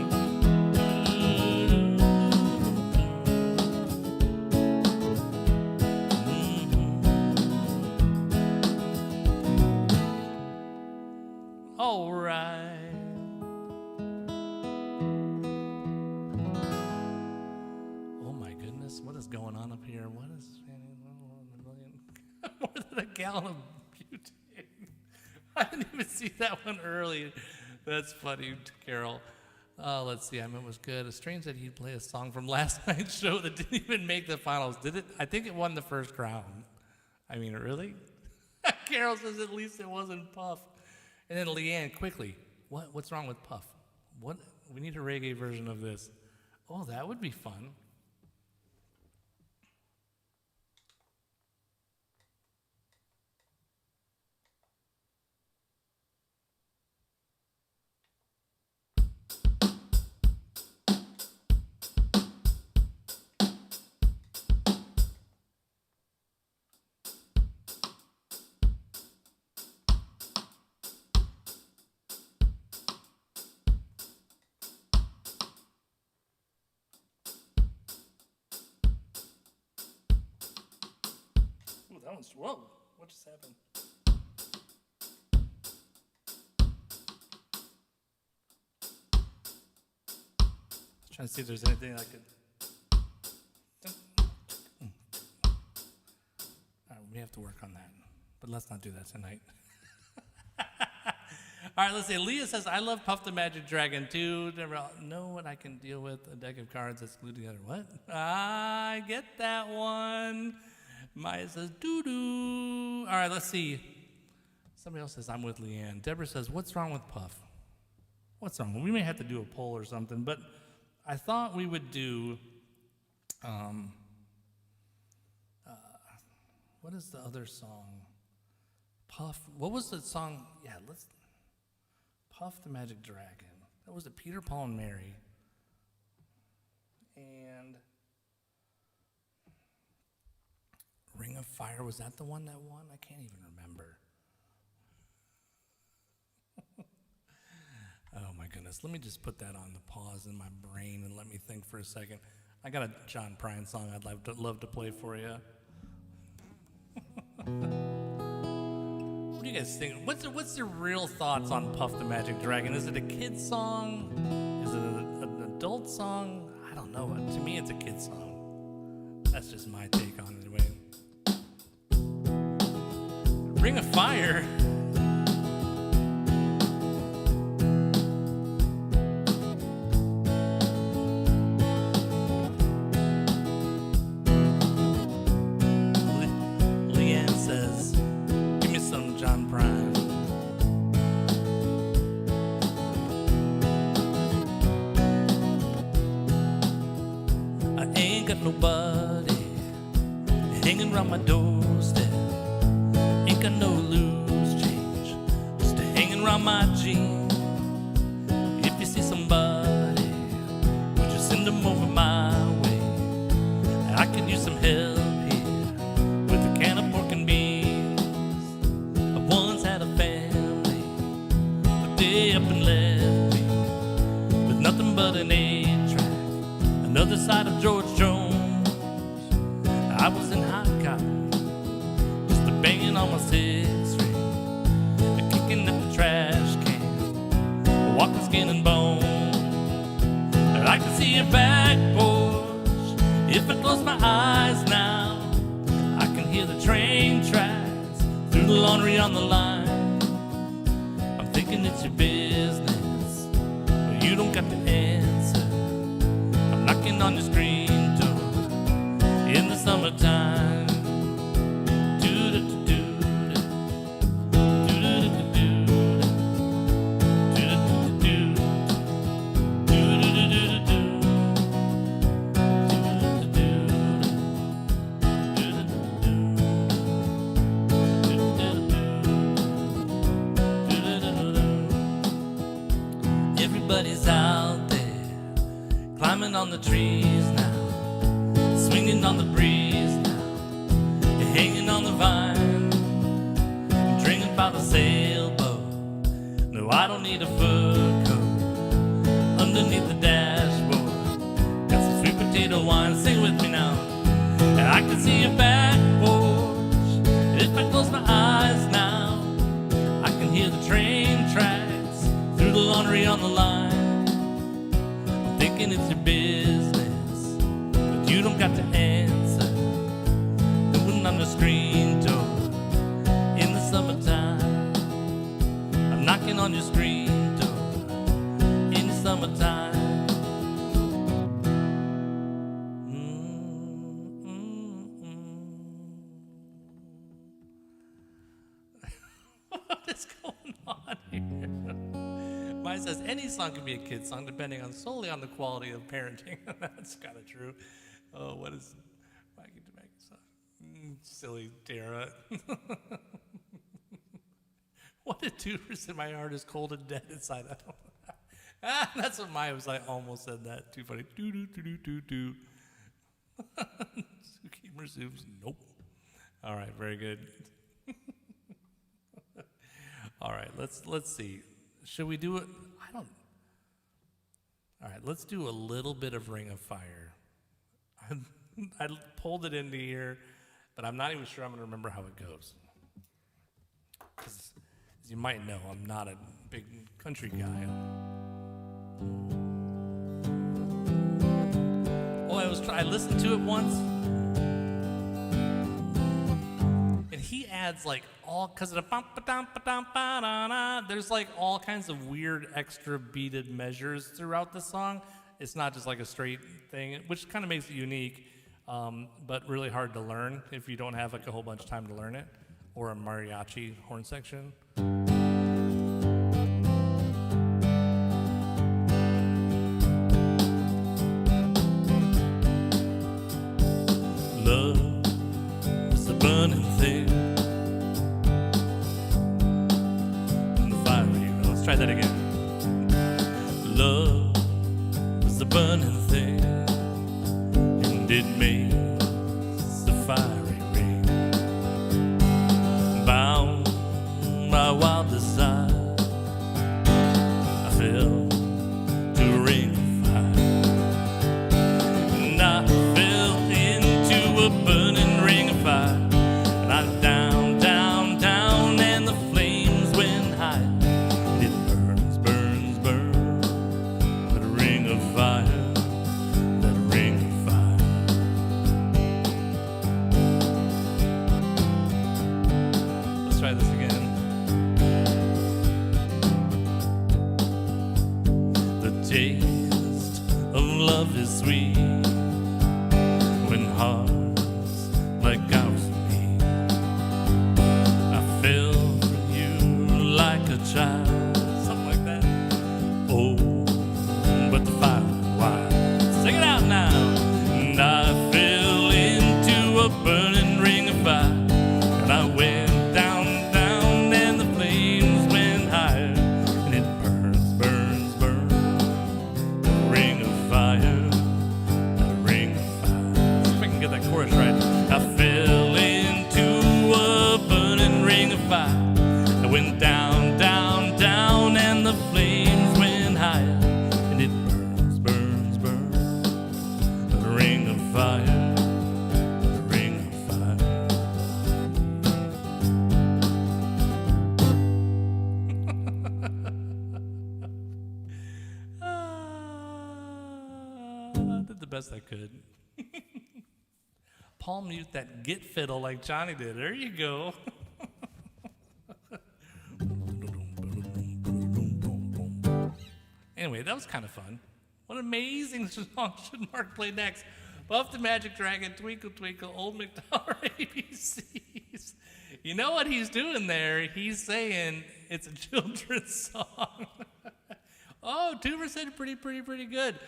Speaker 1: All right. Oh my goodness, what is going on up here? What is more than a gallon of butane? I didn't even see that one early. That's funny, Carol. Let's see. I mean, it was good. It's strange that he'd play a song from last night's show that didn't even make the finals. Did it? I think it won the first round. I mean, really? Carol says at least it wasn't Puff. And then Leanne, quickly, what's wrong with Puff? What? We need a reggae version of this. Oh, that would be fun. Ooh, that one's, whoa, what just happened? Trying to see if there's anything I could. All right, we have to work on that, but let's not do that tonight. All right, let's see. Leah says, I love Puff the Magic Dragon too. Never know what I can deal with. A deck of cards that's glued together. What? I get that one. Maya says, doo-doo. All right, let's see. Somebody else says, I'm with Leanne. Deborah says, what's wrong with Puff? What's wrong? We may have to do a poll or something, but I thought we would do, What is the other song? Puff. What was the song? Yeah, let's. Puff the Magic Dragon. That was it. Peter, Paul, and Mary. And Ring of Fire, was that the one that won? I can't even remember. Oh my goodness. Let me just put that on the pause in my brain and let me think for a second. I got a John Prine song I'd love to play for you. What do you guys think? What's your real thoughts on Puff the Magic Dragon? Is it a kid's song? Is it an adult song? I don't know. To me, it's a kid's song. That's just my take on it anyway. Ring of Fire. Leanne says, give me some John Prine. I ain't got nobody hanging around my doorstep. Ain't got no loose change, just hanging around my jeans. If you see somebody, would you send them over my way? I could use some help here with a can of pork and beans. I once had a family, but they up and left me with nothing but an 8-track, another side of George Jones. I was in hot cotton, just banging on my 6-string, kicking at the trash can, walking skin and bone. I can see your back porch if I close my eyes now. I can hear the train tracks through the laundry on the line. I'm thinking it's your business, but you don't got the answer. I'm knocking on your screen door in the summertime. Everybody's out there, climbing on the trees now, swinging on the breeze now, you're hanging on the vine, drinking by the sailboat. No, I don't need a fur coat underneath the dashboard. Got some sweet potato wine, sing with me now. And I can see your back porch if I close my eyes now. I can hear the train tracks through the laundry on the line. I'm thinking it's your business, but you don't got to answer. Doing on the screen door in the summertime. I'm knocking on your screen door in the summertime. What is going on here? Mine says any song can be a kid's song depending on solely on the quality of parenting. That's kind of true. Oh, what is Mikey Tobacco song? Silly Tara. What a dude in my heart is cold and dead inside out. That's what mine was like. Almost said that. Too funny. Do do do do do do. Zookeeper Zooms. Nope. All right, very good. All right, let's see. Should we do it? I don't. All right, let's do a little bit of Ring of Fire. I pulled it into here, but I'm not even sure I'm going to remember how it goes. Because, as you might know, I'm not a big country guy. Oh, I listened to it once. And he adds like all, because there's like all kinds of weird extra beated measures throughout the song. It's not just like a straight thing, which kind of makes it unique, but really hard to learn if you don't have like a whole bunch of time to learn it, or a mariachi horn section. Love is a burning burning thing, and it makes a fiery ring. Bound by wild desire, I fell to a ring of fire, and I fell into a burning ring of fire. And I down, down, down, and the flames went high. And it burns, burns, burns, that ring of fire, that ring of fire. Let's try this again. The taste of love is sweet when hearts like ours meet. I fell for you like a child, something like that. Oh, but the fire was wild. Sing it out now. And I fell into a burning ring of fire, and I went down, down, and the flames went higher. And it burns, burns, burns, the ring of fire, the ring of fire. See if I can get that chorus right. I fell into a burning ring of fire. I went down, down, down, and the flames went higher. And it burns, burns, burns, the ring of fire, the ring of fire. I did the best I could. Paul, mute that git fiddle like Johnny did. There you go. Anyway, that was kind of fun. What an amazing song should Mark play next? Puff the Magic Dragon, Twinkle Twinkle, Old MacDonald ABCs. You know what he's doing there? He's saying it's a children's song. Oh, 2% pretty good.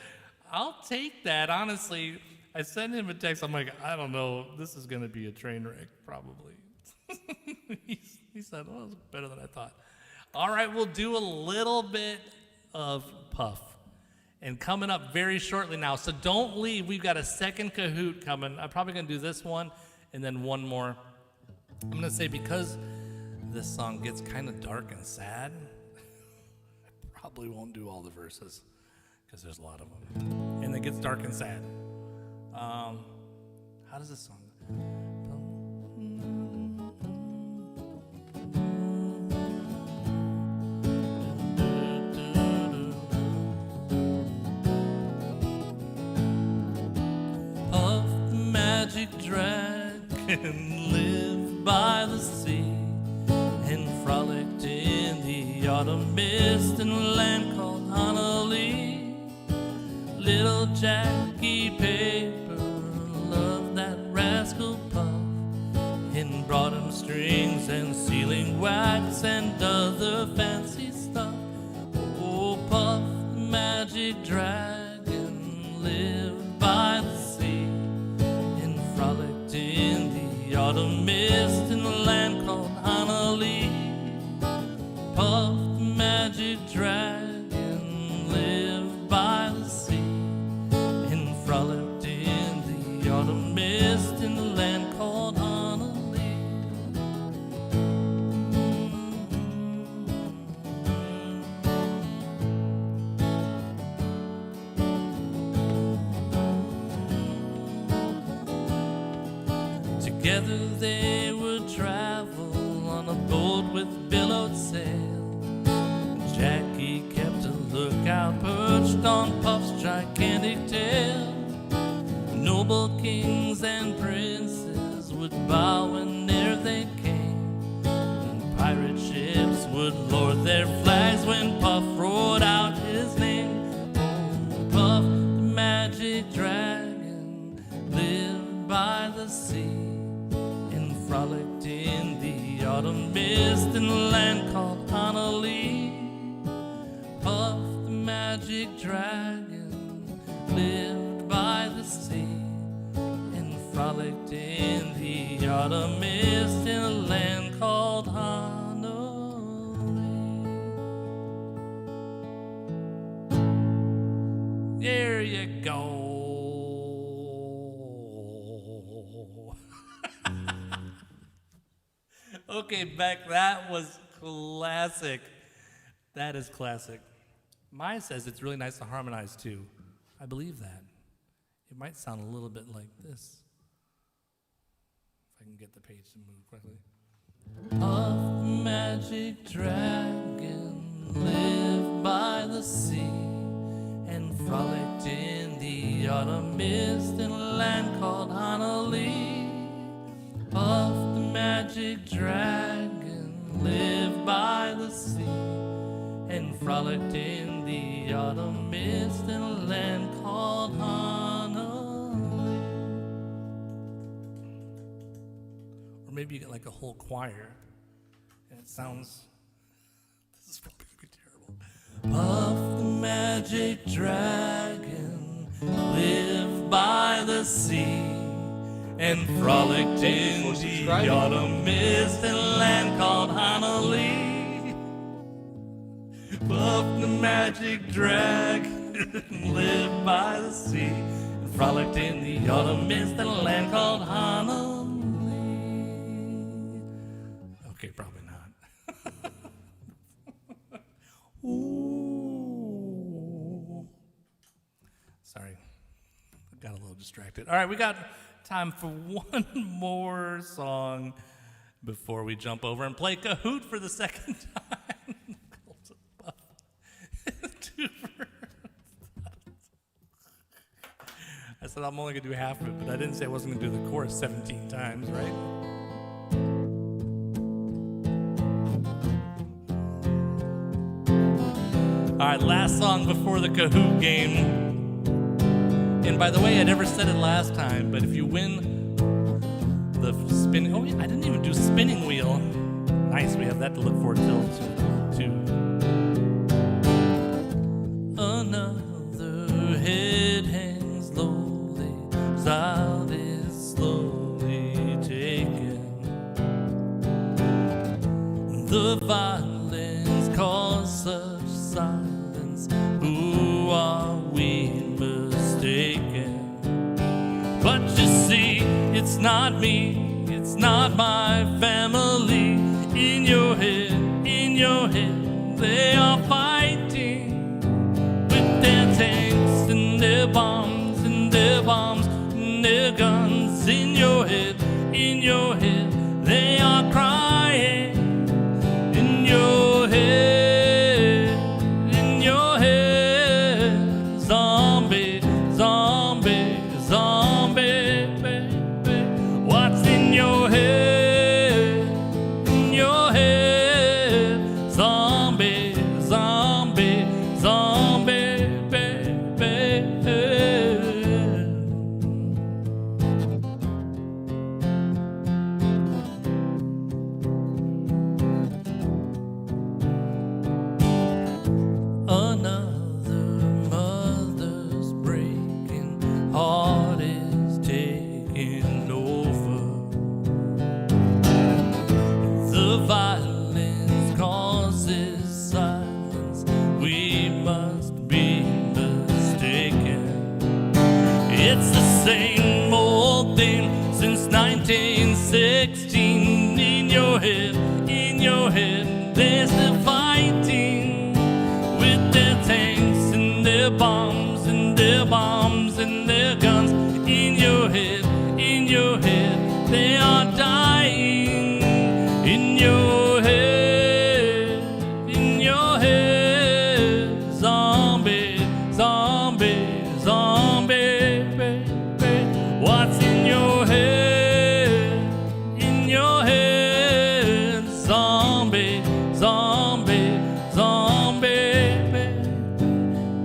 Speaker 1: I'll take that, honestly. I sent him a text. I'm like, I don't know. This is going to be a train wreck, probably. He said, well, it was better than I thought. All right, we'll do a little bit of Puff. And coming up very shortly now. So don't leave. We've got a second Kahoot coming. I'm probably going to do this one and then one more. I'm going to say because this song gets kind of dark and sad, I probably won't do all the verses because there's a lot of them. And it gets dark and sad. How does this song go? Puff the magic dragon lived by the sea and frolicked in the autumn mist in a land called Honolulu. Little Jackie Paper loved that rascal Puff and brought him strings and sealing wax and other fancy stuff. Oh, Puff the magic dragon lived by the sea and frolicked in the autumn mist in a land called Honolulu. Puff the magic dragon lived by the sea and frolicked in the autumn mist in the land called Honolulu. Together they would travel on a boat with billowed sail. Jackie kept a lookout perched on Puff's gigantic tail. Noble kings and princes would bow whene'er they came, and pirate ships would lord their flags when Puff roared out his name. Oh, Puff the magic dragon lived by the sea and frolicked in the autumn mist in a land called Honolulu. Puff the magic dragon lived by the sea and frolicked in the autumn mist in a land called Honolulu. There you go. Okay, Beck, that was classic. That is classic. Maya says it's really nice to harmonize too. I believe that. It might sound a little bit like this. If I can get the page to move quickly. Puff magic dragon lived by the sea and frolicked in the autumn mist in a land called Honolulu. Puff the magic dragon lived by the sea and frolicked in the autumn mist in a land called Honolulu. Or maybe you get like a whole choir and it sounds, this is probably gonna be terrible. Puff the magic dragon lived by the sea and frolicked in the autumn mist in a land called Honolulu. Puff the magic dragon lived by the sea and frolicked in the autumn mist in a land called Honolulu. Okay, probably not. Ooh. Sorry, I got a little distracted. All right, we got time for one more song before we jump over and play Kahoot for the second time. I said I'm only going to do half of it, but I didn't say I wasn't going to do the chorus 17 times, right? All right, last song before the Kahoot game. And by the way, I never said it last time, but if you win the spinning... Oh, I didn't even do spinning wheel. Nice, we have that to look forward to. Another head hangs lowly, out is slowly taken. The violins cause such silence. Who are we mistaken? But you see, it's not me, it's not my family. In your head, they are fighting with their tanks and their bombs and their bombs and their guns. In your head, they are crying. In your head, zombie, zombie, zombie, baby. What's in your head? Zombie, zombie, zombie, baby. Another mother's breaking heart is taking over. The violence causes silence. We must be mistaken. It's the same old thing since 1916. In your head, there's the fighting with their tanks and their bombs and their bombs and their guns. In your head, they are dying. In your head, zombie, zombie, zombie, baby. What's in your head? Zombie, zombie, zombie, baby.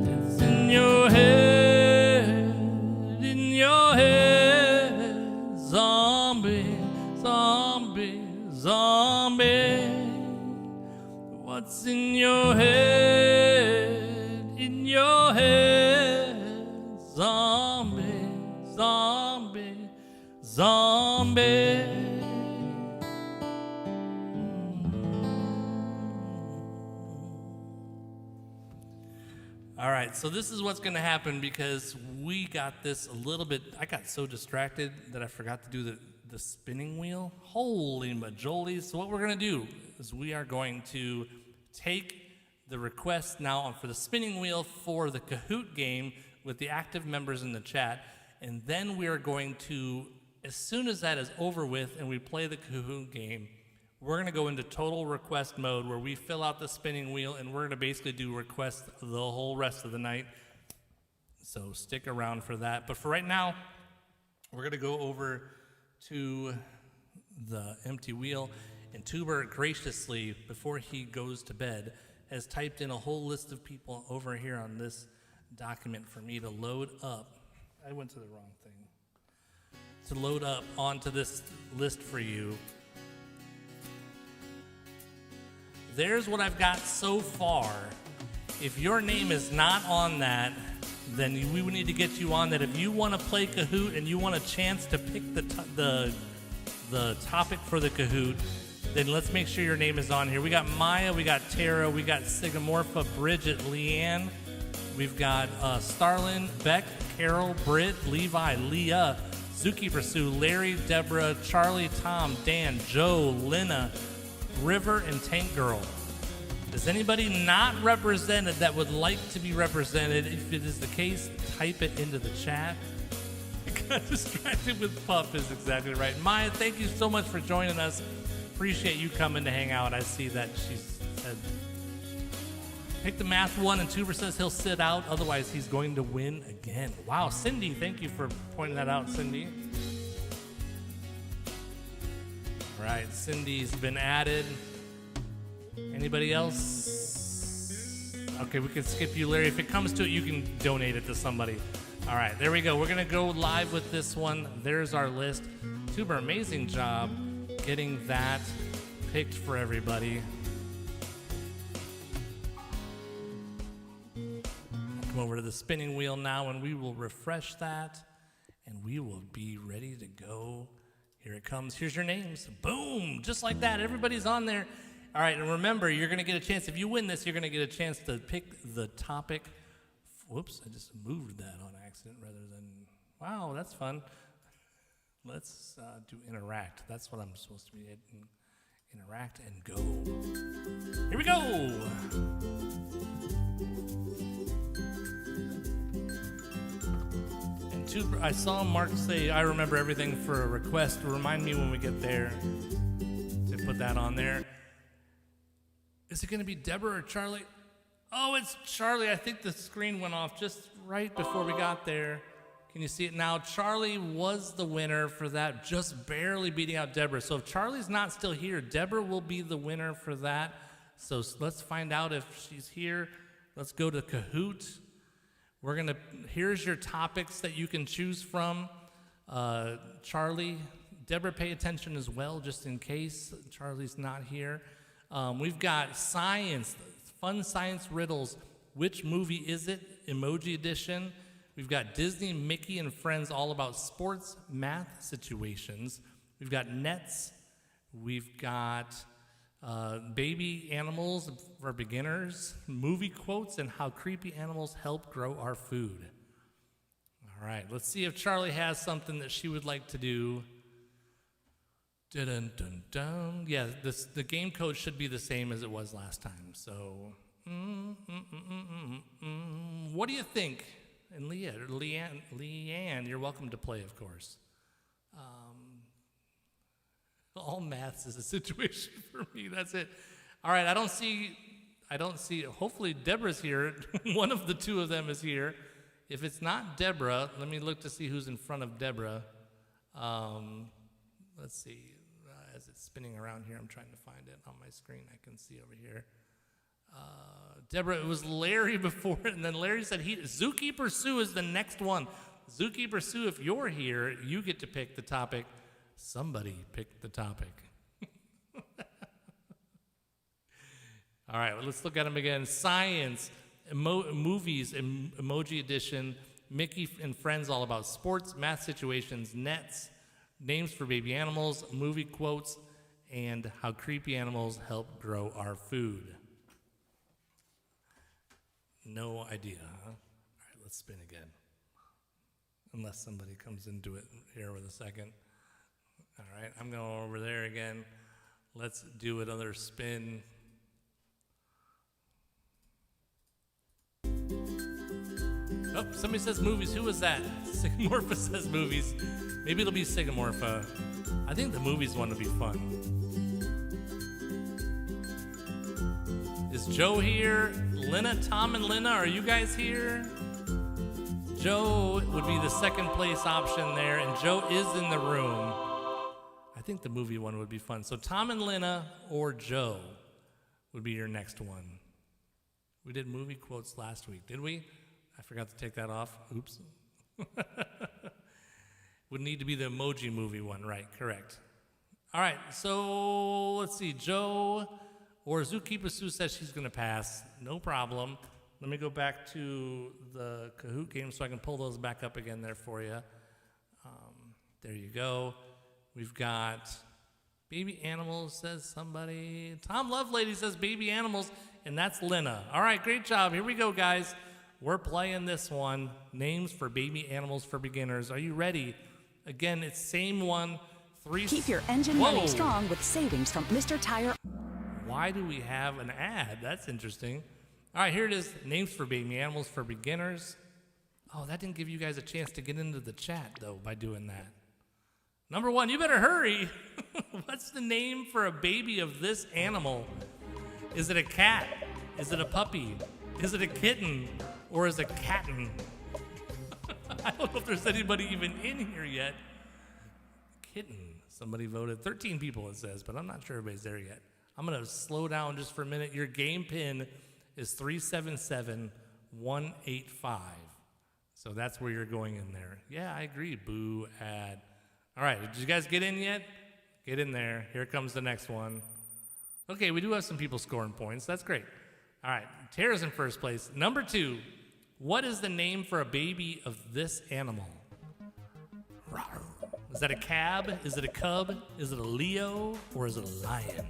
Speaker 1: It's in your head, zombie, zombie, zombie. What's in your head? Zombie, zombie, zombie. All right. right, so this is what's going to happen because we got this a little bit. I got so distracted that I forgot to do the spinning wheel. Holy majolies. So what we're going to do is we are going to take the request now for the spinning wheel for the Kahoot game with the active members in the chat, and then we are going to, as soon as that is over with and we play the Kahoot game, we're going to go into total request mode where we fill out the spinning wheel and we're going to basically do requests the whole rest of the night. So stick around for that. But for right now, we're going to go over to the empty wheel, and Tuber graciously, before he goes to bed, has typed in a whole list of people over here on this document for me to load up. I went to the wrong thing. To load up onto this list for you. There's what I've got so far. If your name is not on that, then we would need to get you on that. If you want to play Kahoot and you want a chance to pick the topic for the Kahoot, then let's make sure your name is on here. We got Maya, we got Tara, we got Sigamorpha, Bridget, Leanne, we've got Starlin, Beck, Carol, Britt, Levi, Leah, Zookeeper Sue, Larry, Deborah, Charlie, Tom, Dan, Joe, Lena, River, and Tank Girl. Is anybody not represented that would like to be represented? If it is the case, type it into the chat. I got distracted with Puff is exactly right. Maya, thank you so much for joining us. Appreciate you coming to hang out. I see that she said, pick the math one, and Tuber says he'll sit out, otherwise he's going to win again. Wow, Cindy, thank you for pointing that out, Cindy. All right, Cindy's been added. Anybody else? Okay, we can skip you, Larry. If it comes to it, you can donate it to somebody. All right, there we go. We're going to go live with this one. There's our list. Tuber, amazing job getting that picked for everybody. Come over to the spinning wheel now, and we will refresh that, and we will be ready to go. Here it comes. Here's your names. Boom! Just like that. Everybody's on there. All right, and remember, you're going to get a chance. If you win this, you're going to get a chance to pick the topic. Whoops, I just moved that on accident rather than... Wow, that's fun. Let's do interact. That's what I'm supposed to be hitting. Interact and go. Here we go. And I saw Mark say, I remember everything for a request. Remind me when we get there to put that on there. Is it going to be Deborah or Charlie? Oh, it's Charlie. I think the screen went off just right before we got there. Can you see it now? Charlie was the winner for that, just barely beating out Deborah. So if Charlie's not still here, Deborah will be the winner for that. So let's find out if she's here. Let's go to Kahoot. Here's your topics that you can choose from. Charlie, Deborah, pay attention as well, just in case Charlie's not here. We've got science, fun science riddles. Which movie is it? Emoji edition. We've got Disney, Mickey, and Friends, all about sports, math situations. We've got nets. We've got baby animals for beginners, movie quotes, and how creepy animals help grow our food. All right, let's see if Charlie has something that she would like to do. Dun, dun, dun. Yeah, the game code should be the same as it was last time. So, what do you think? And Leanne, you're welcome to play, of course. All maths is a situation for me. That's it. All right, I don't see. Hopefully Deborah's here. One of the two of them is here. If it's not Deborah, let me look to see who's in front of Deborah. Let's see. As it's spinning around here, I'm trying to find it on my screen. I can see over here. Deborah, it was Larry before, and then Larry said Zookeeper Sue is the next one. Zookeeper Sue, if you're here, you get to pick the topic. Somebody picked the topic. All right, well, let's look at them again. Science, movies, emoji edition, Mickey and Friends, all about sports, math situations, nets, names for baby animals, movie quotes, and how creepy animals help grow our food. No idea, huh? All right, let's spin again. Unless somebody comes into it here with a second. All right, I'm going over there again. Let's do another spin. Oh, somebody says movies. Who was that? Sigmorpha says movies. Maybe it'll be Sigmorpha. I think the movies one would be fun. Is Joe here? Lena, Tom, and Lena, are you guys here? Joe would be the second place option there, and Joe is in the room. I think the movie one would be fun. So Tom and Lena or Joe would be your next one. We did movie quotes last week, did we? I forgot to take that off. Oops. Would need to be the emoji movie one, right? Correct. All right, so let's see. Joe or Zookeeper Sue says she's going to pass. No problem. Let me go back to the Kahoot game so I can pull those back up again there for you. There you go. We've got baby animals, says somebody. Tom Lovelady says baby animals, and that's Lena. All right, great job. Here we go, guys. We're playing this one, names for baby animals for beginners. Are you ready? Again, it's same one.
Speaker 2: Keep your engine running strong with savings from Mr. Tire.
Speaker 1: Why do we have an ad? That's interesting. All right, here it is. Names for baby animals for beginners. Oh, that didn't give you guys a chance to get into the chat, though, by doing that. Number one, you better hurry. What's the name for a baby of this animal? Is it a cat? Is it a puppy? Is it a kitten? Or is it catten? I don't know if there's anybody even in here yet. Kitten. Somebody voted. 13 people, it says, but I'm not sure everybody's there yet. I'm going to slow down just for a minute. Your game pin is 377185. So that's where you're going in there. Yeah, I agree. Boo, ad. All right, did you guys get in yet? Get in there. Here comes the next one. Okay, we do have some people scoring points. That's great. All right, Tara's in first place. Number 2, what is the name for a baby of this animal? Is that a cab? Is it a cub? Is it a Leo? Or is it a lion?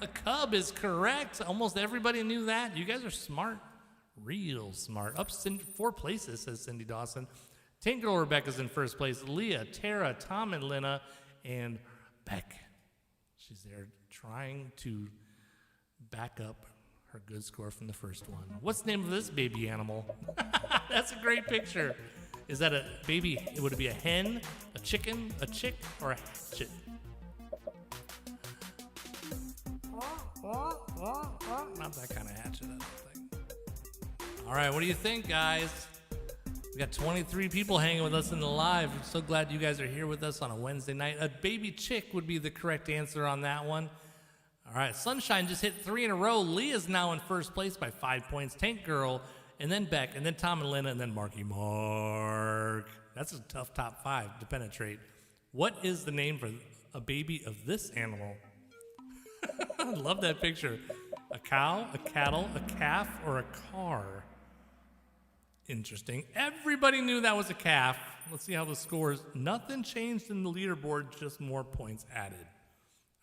Speaker 1: A cub is correct. Almost everybody knew that. You guys are smart. Real smart. Up 4 places, says Cindy Dawson. Tank Girl Rebecca's in first place. Leah, Tara, Tom, and Lena, and Beck. She's there trying to back up her good score from the first one. What's the name of this baby animal? That's a great picture. Is that a baby? Would it be a hen, a chicken, a chick, or a hatchet? Not that kind of hatchet, I don't think. All right, what do you think, guys? We got 23 people hanging with us in the live. I'm so glad you guys are here with us on a Wednesday night. A baby chick would be the correct answer on that one. All right, Sunshine just hit 3 in a row. Leah's now in first place by 5 points. Tank Girl, and then Beck, and then Tom and Lena, and then Marky Mark. That's a tough top 5 to penetrate. What is the name for a baby of this animal? I love that picture. A cow, a cattle, a calf, or a car? Interesting. Everybody knew that was a calf. Let's see how the scores. Nothing changed in the leaderboard, just more points added.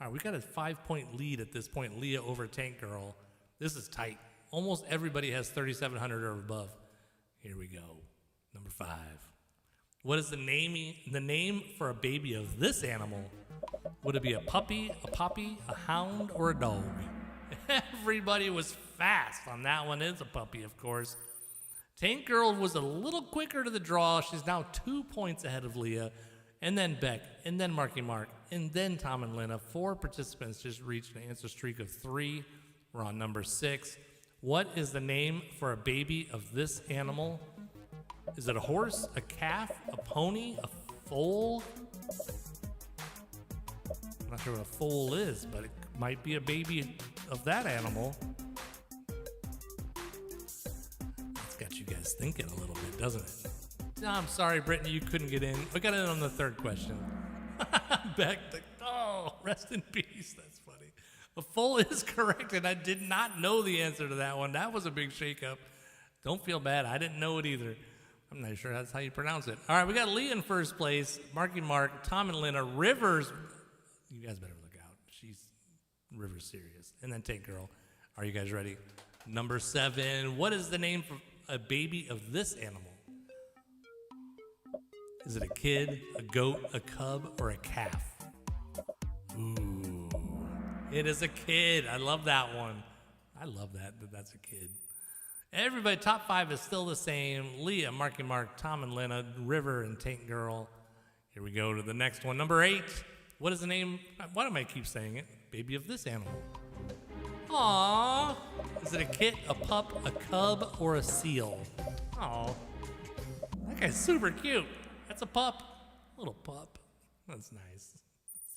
Speaker 1: All right, we got a 5-point lead at this point. Leah over Tank Girl. This is tight. Almost everybody has 3,700 or above. Here we go. Number 5. What is the name for a baby of this animal? Would it be a puppy, a poppy, a hound, or a dog? Everybody was fast on that one. It's a puppy, of course. Tank Girl was a little quicker to the draw. She's now 2 points ahead of Leah, and then Beck, and then Marky Mark, and then Tom and Lena. 4 participants just reached an answer streak of 3. We're on number 6. What is the name for a baby of this animal? Is it a horse, a calf, a pony, a foal? I'm not sure what a foal is, but it might be a baby of that animal. It's got you guys thinking a little bit, doesn't it? No, I'm sorry, Brittany, you couldn't get in. We got in on the 3rd question. Beck, rest in peace. That's funny. A foal is correct, and I did not know the answer to that one. That was a big shakeup. Don't feel bad. I didn't know it either. I'm not sure that's how you pronounce it. All right, we got Lee in first place, Marky Mark, Tom and Lena, Rivers. You guys better look out. River's serious. And then Tank Girl. Are you guys ready? Number 7, what is the name for a baby of this animal? Is it a kid, a goat, a cub, or a calf? Ooh, it is a kid. I love that one. I love that that's a kid. Everybody, top 5 is still the same. Leah, Marky Mark, Tom and Lena, River, and Tank Girl. Here we go to the next one. Number 8. What is the name? Why do I keep saying it? Baby of this animal. Aww. Is it a kit, a pup, a cub, or a seal? Aww. That guy's super cute. That's a pup. Little pup. That's nice.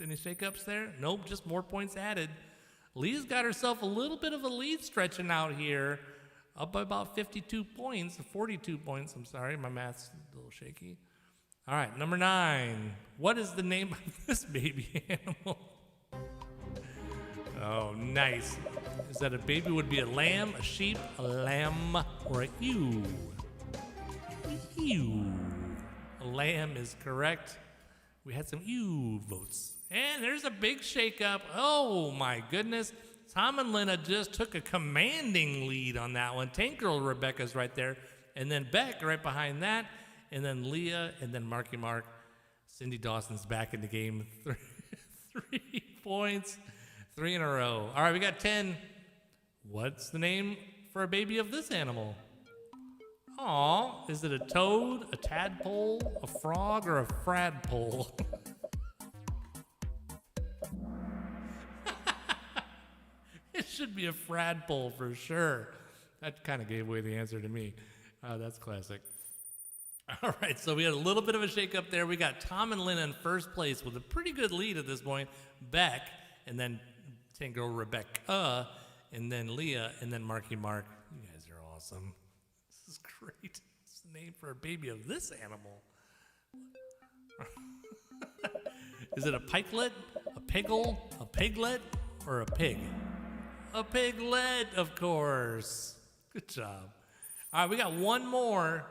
Speaker 1: Any shakeups there? Nope, just more points added. Lee's got herself a little bit of a lead stretching out here. Up by about 42 points, 42 points, I'm sorry. My math's a little shaky. All right, number 9. What is the name of this baby animal? Oh, nice. Is that a baby? Would be a lamb, a sheep, a lamb, or a ewe? Ewe. A lamb is correct. We had some ewe votes. And there's a big shakeup. Oh, my goodness. Tom and Lena just took a commanding lead on that one. Tank Girl Rebecca's right there. And then Beck right behind that. And then Leah, and then Marky Mark. Cindy Dawson's back in the game. 3 points. 3 in a row. All right, we got 10. What's the name for a baby of this animal? Aw, is it a toad, a tadpole, a frog, or a fradpole? It should be a fradpole for sure. That kind of gave away the answer to me. That's classic. All right, so we had a little bit of a shake-up there. We got Tom and Lena in first place with a pretty good lead at this point. Beck, and then Tank Girl Rebecca, and then Leah, and then Marky Mark. You guys are awesome. This is great. It's the name for a baby of this animal. Is it a pikelet, a piggle, a piglet, or a pig? A piglet, of course. Good job. All right, we got one more.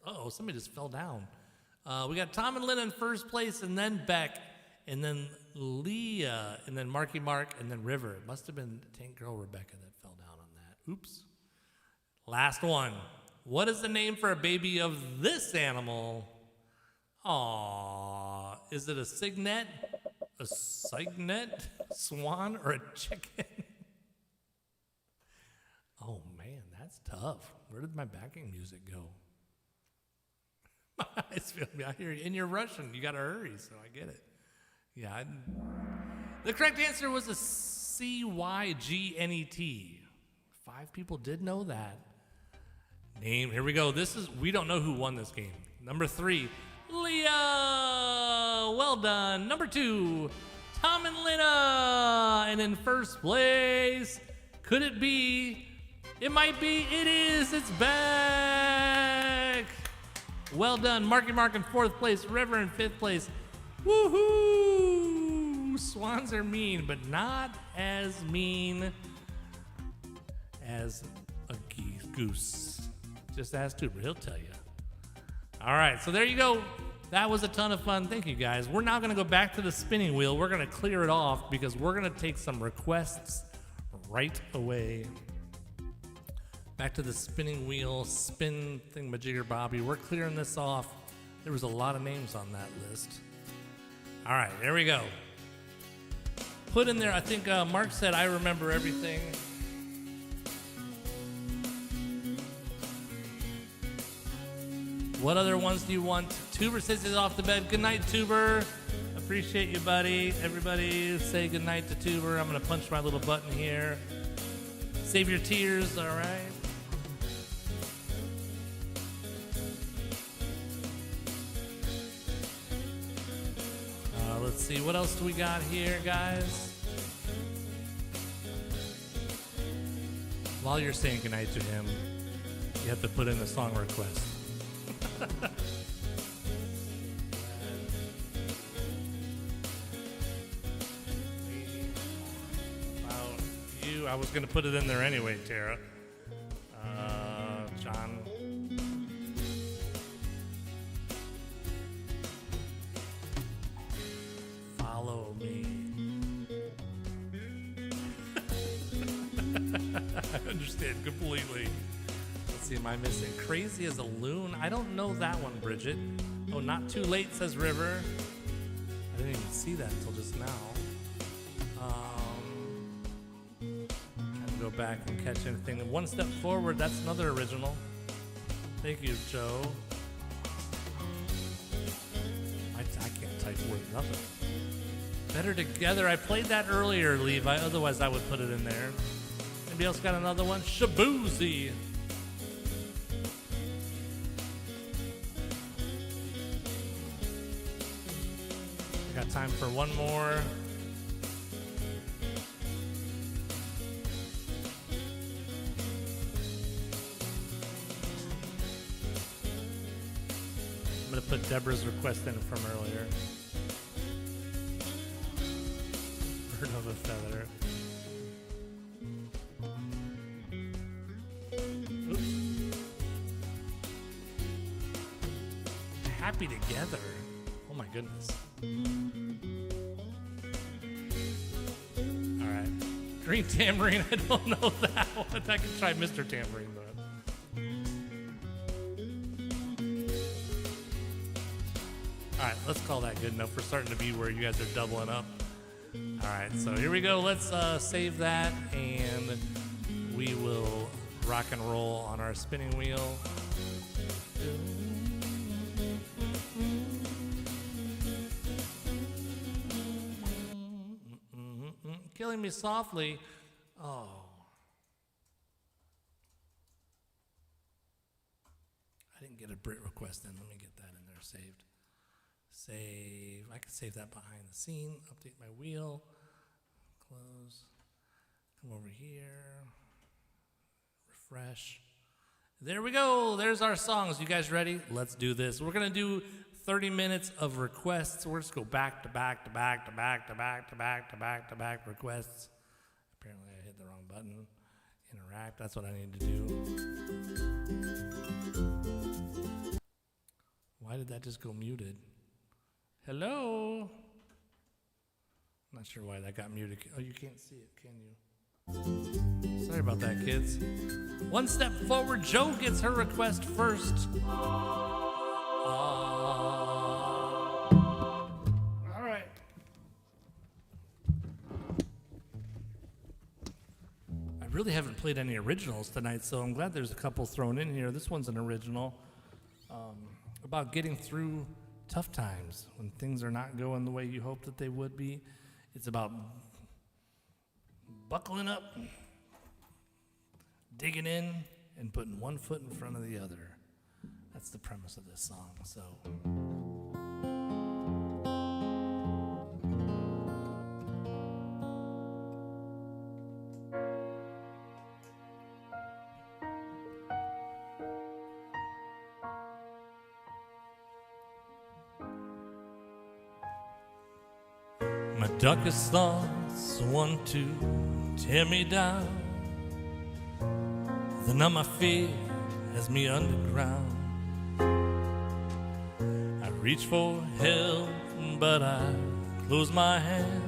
Speaker 1: Uh-oh, somebody just fell down. We got Tom and Lena in first place, and then Beck, and then Leah, and then Marky Mark, and then River. It must have been Tank Girl Rebecca that fell down on that. Oops. Last one. What is the name for a baby of this animal? Aww. Is it a cygnet, a cygnet, swan, or a chicken? Oh, man, that's tough. Where did my backing music go? My eyes feel me. I hear you. And you're Russian. You got to hurry, so I get it. Yeah. The correct answer was a Cygnet. 5 people did know that. Name. Here we go. We don't know who won this game. Number 3, Leah. Well done. Number 2, Tom and Lena. And in first place, could it be? It might be. It is. It's Beck. Well done. Marky Mark in 4th place. River in 5th place. Woohoo! Swans are mean, but not as mean as a goose. Just ask Tuber. He'll tell you. All right, so there you go. That was a ton of fun. Thank you, guys. We're now going to go back to the spinning wheel. We're going to clear it off because we're going to take some requests right away. Back to the spinning wheel, spin thingamajigger Bobby. We're clearing this off. There was a lot of names on that list. All right, there we go. Put in there, I think Mark said, I remember everything. What other ones do you want? Tuber says he's off to bed. Good night, Tuber. Appreciate you, buddy. Everybody say good night to Tuber. I'm going to punch my little button here. Save your tears, all right? Let's see, what else do we got here, guys? While you're saying goodnight to him, you have to put in a song request. About you, I was going to put it in there anyway, Tara. John. Follow me. I understand it completely. Let's see, am I missing Crazy as a Loon? I don't know that one, Bridget. Oh, Not Too Late, says River. I didn't even see that until just now. Trying to go back and catch anything. One Step Forward, that's another original. Thank you, Joe. I can't type worth nothing. Better Together. I played that earlier, Levi. Otherwise, I would put it in there. Anybody else got another one? Shabuzi. I got time for one more. I'm going to put Deborah's request in from earlier. Bird of a Feather. Oops. Happy Together. Oh my goodness. All right. Green Tambourine, I don't know that one. I can try Mr. Tambourine, though. All right, let's call that good enough. We're starting to be where you guys are doubling up. All right, so here we go. Let's save that, and we will rock and roll on our spinning wheel. Killing Me Softly. Oh. I didn't get a Brit request in. Let me get that in there saved. Save. I can save that behind the scene. Update my wheel. Close. Come over here. Refresh. There we go. There's our songs. You guys ready? Let's do this. We're going to do 30 minutes of requests. We're just go back to back to back to back to back to back to back to back requests. Apparently I hit the wrong button. Interact. That's what I need to do. Why did that just go muted? Hello? Not sure why that got muted. Oh, you can't see it, can you? Sorry about that, kids. One Step Forward. Joe gets her request first. All right. I really haven't played any originals tonight, so I'm glad there's a couple thrown in here. This one's an original about getting through tough times when things are not going the way you hope that they would be. It's about buckling up, digging in, and putting one foot in front of the other. That's the premise of this song. So my darkest thoughts want to tear me down. The numb my fear has me underground. I reach for help, but I close my hand.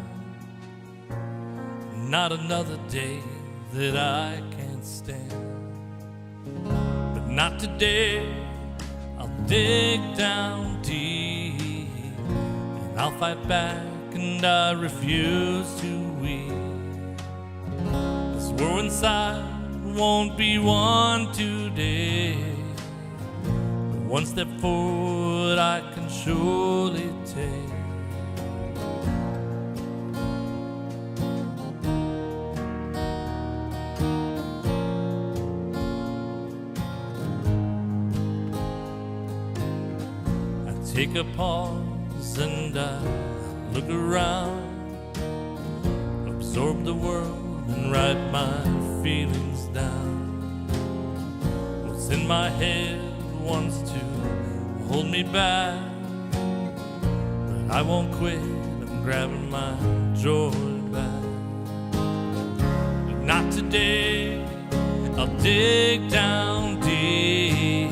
Speaker 1: Not another day that I can't stand. But not today. I'll dig down deep, and I'll fight back, and I refuse to weep. This war inside won't be won today, but one step forward I can surely take. I take a pause and I look around, absorb the world and write my feelings down. What's in my head wants to hold me back, but I won't quit. I'm grabbing my joy back. But not today. I'll dig down deep,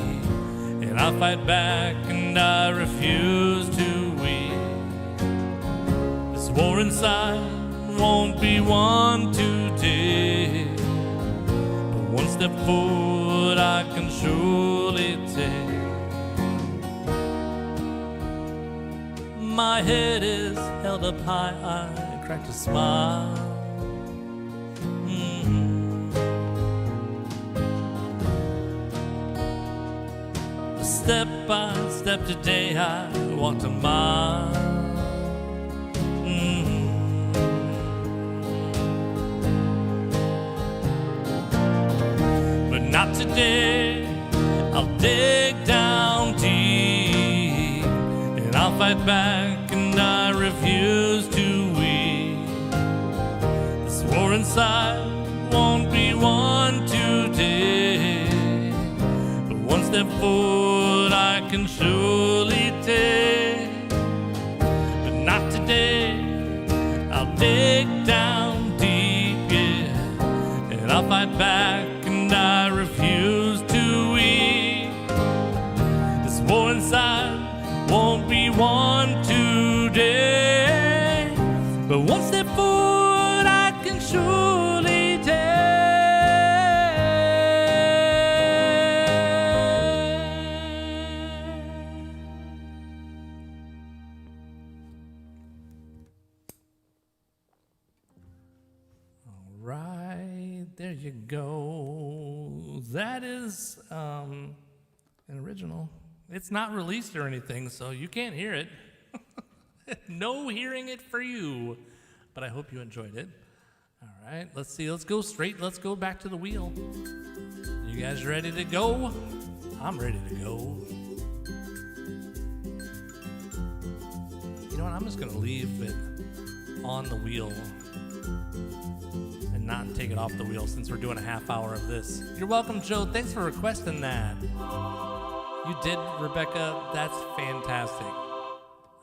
Speaker 1: and I'll fight back, and I refuse to weep. This war inside won't be won today, but one step step forward I can surely take. My head is held up high, I cracked a smile. Step by step today I walked a mile. But not today, I'll dig down deep, and I'll fight back and I refuse to weep. This war inside won't be won today, but one step forward I can surely take. But not today, I'll dig down deep, yeah, and I'll fight back and I refuse to weep. This war inside won't be won today, but one step forward I can surely take. All right, there you go. That is an original. It's not released or anything, so you can't hear it. No hearing it for you. But I hope you enjoyed it. All right, let's see. Let's go straight. Let's go back to the wheel. You guys ready to go? I'm ready to go. You know what? I'm just going to leave it on the wheel and not take it off the wheel since we're doing a half hour of this. You're welcome, Joe. Thanks for requesting that. You did, Rebecca. That's fantastic.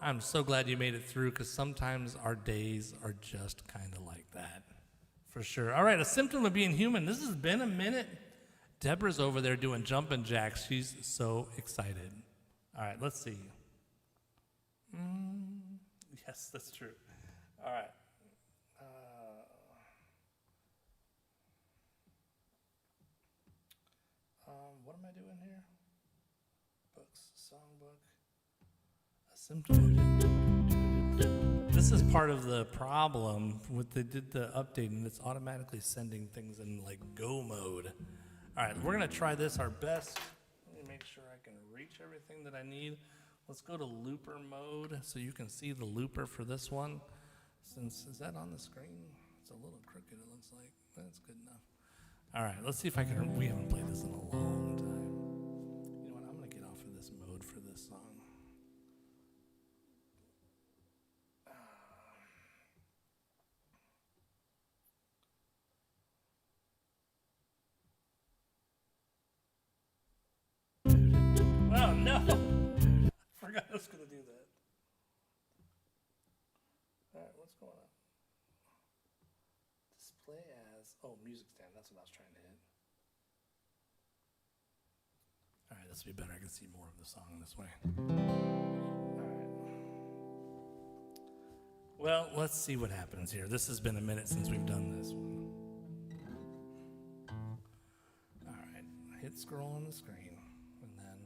Speaker 1: I'm so glad you made it through, because sometimes our days are just kind of like that. For sure. All right, a symptom of being human. This has been a minute. Deborah's over there doing jumping jacks. She's so excited. All right, let's see. Yes, that's true. All right. What am I doing here? Books, songbook, a symptom. This is part of the problem with they did the update, and it's automatically sending things in like go mode. All right, we're gonna try this our best. Let me make sure I can reach everything that I need. Let's go to looper mode so you can see the looper for this one. Is that on the screen? It's a little crooked, it looks like. That's good enough. All right, let's see if I can. We haven't played this in a long time. You know what? I'm going to get off of this mode for this song. Oh, no. I forgot I was going to do that. All right, what's going on? Display as, music stand, that's what I was trying to hit. All right, this will be better. I can see more of the song this way. All right. Well, let's see what happens here. This has been a minute since we've done this one. All right, hit scroll on the screen, and then...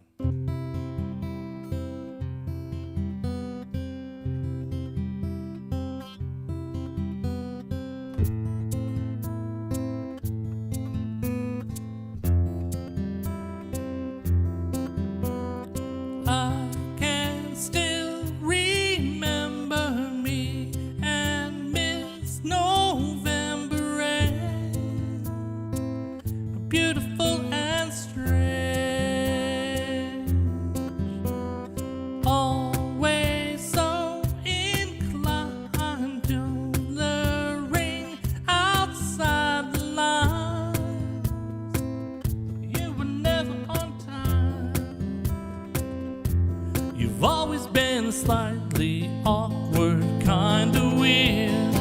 Speaker 1: You've always been slightly awkward, kinda weird,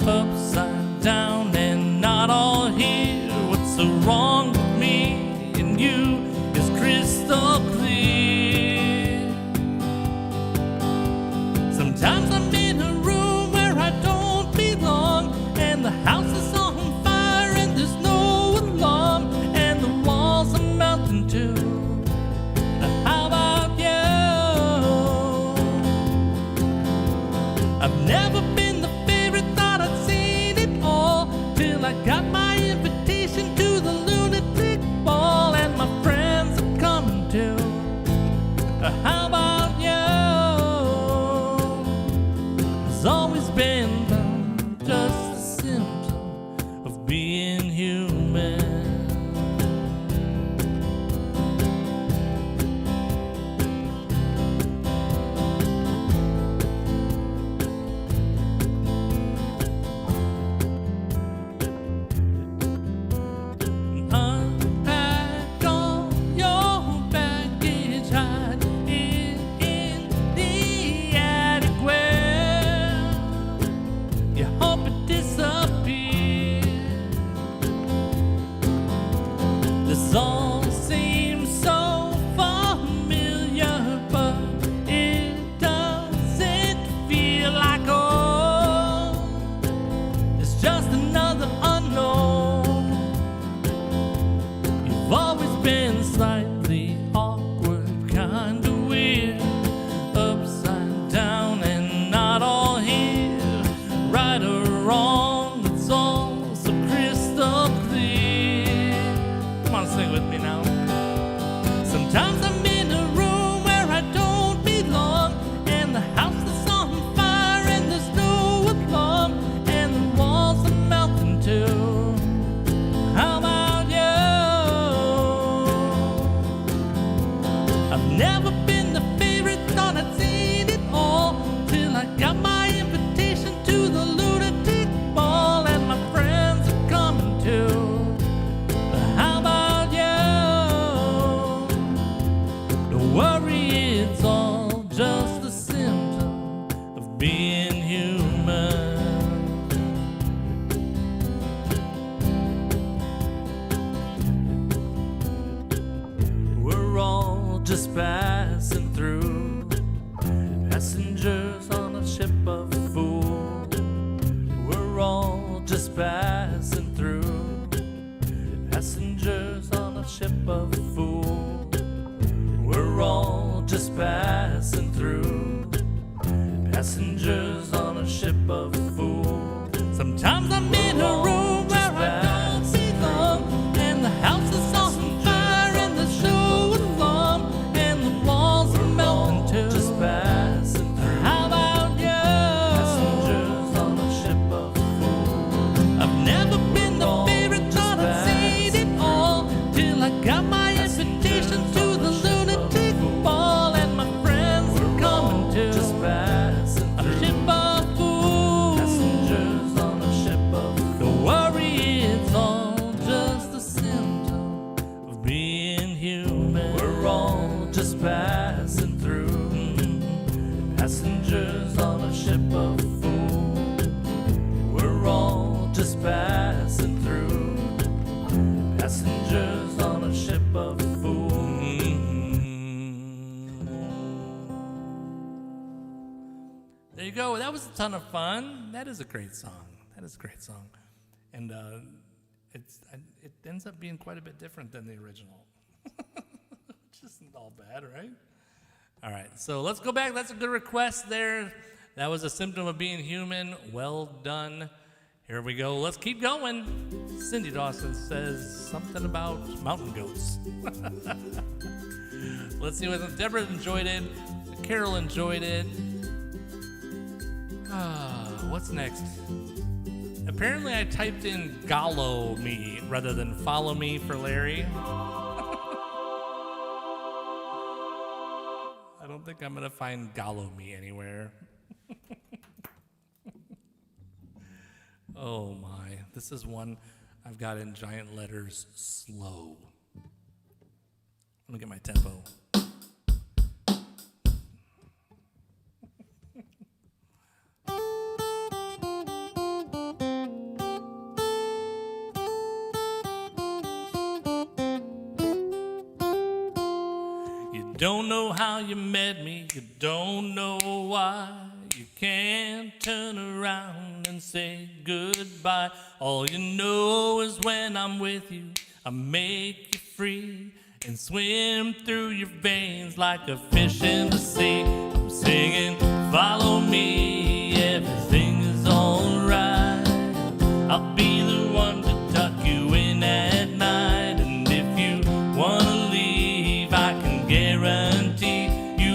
Speaker 1: upside down and not all here. What's so wrong with me and you is crystal clear. Sometimes I'm in a room where I don't belong, and the house is on fire and there's no alarm, and the But how about you? It's always been just a symptom of being human. Unpack all your baggage, hide it in the attic where you hope it disappears. This all seems so familiar, but it doesn't feel like home. It's just another unknown. You've always been slightly awkward, kind of weird, upside down and not all here. Right or wrong, it's all so crystal clear. Come on, sing with me now. Sometimes I'm in a room where I don't belong, and the house is on fire, and there's no alarm, and the walls are melting too. How about you? I've never been the favorite, thought I'd seen it all, till I got my invitation to the lunatic ball, and my friends are coming too. But how about you? Don't worry, it's all just a symptom of being human. We're all just passing through, passengers on a ship of fools. We're all just passing through, passengers on a ship of fools. We're all just passing through, passengers on a ship of fools. Sometimes I'm in a room where I don't belong, and the house is on fire, and there's no alarm, and the walls are melting too. Just passing through. How about you? Passengers on a ship of fools. I've never been the favorite, thought I'd seen it all, till I got my invitation to the lunatic ball, and my friends are coming too. Just passing through. A ship of fools. Passengers on a ship of fools. Don't worry, it's all just a symptom of being human. We're all just passing through, passengers on a ship of fools. We're all just passing through, passengers on a ship of fools. There you go. That was a ton of fun. That is a great song. That is a great song. And it ends up being quite a bit different than the original. Which isn't all bad, right? All right, so let's go back. That's a good request there. That was a symptom of being human. Well done. Here we go. Let's keep going. Cindy Dawson says something about mountain goats. Let's see what Deborah enjoyed it. Carol enjoyed it. What's next? Apparently I typed in Gallo me rather than follow me for Larry. I don't think I'm gonna find Gallo me anywhere. Oh my, this is one I've got in giant letters, slow. Let me get my tempo. You don't know how you met me, you don't know why. You can't turn around and say goodbye. All you know is when I'm with you, I make you free and swim through your veins like a fish in the sea. I'm singing, follow me, everything is alright. I'll be the one to tuck you in at night. And if you wanna leave, I can guarantee you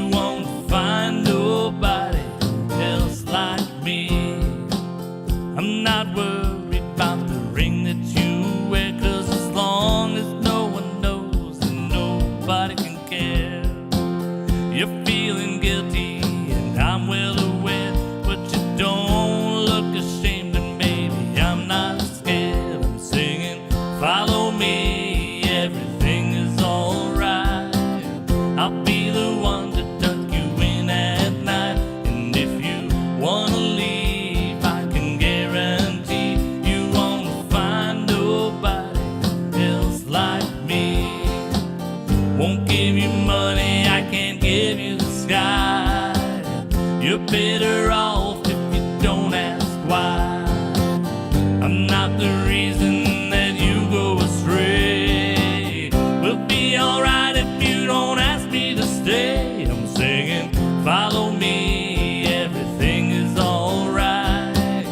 Speaker 1: You're feeling guilty, and I'm well aware, but you don't look ashamed, and baby, I'm not scared. I'm singing, follow me, everything is alright. I'll be the one to tuck you in at night, and if you wanna leave, I can guarantee you won't find nobody else like me. Won't give you money, I can't give you the sky. You're better off if you don't ask why. I'm not the reason that you go astray. We'll be alright if you don't ask me to stay. I'm singing, follow me, everything is alright.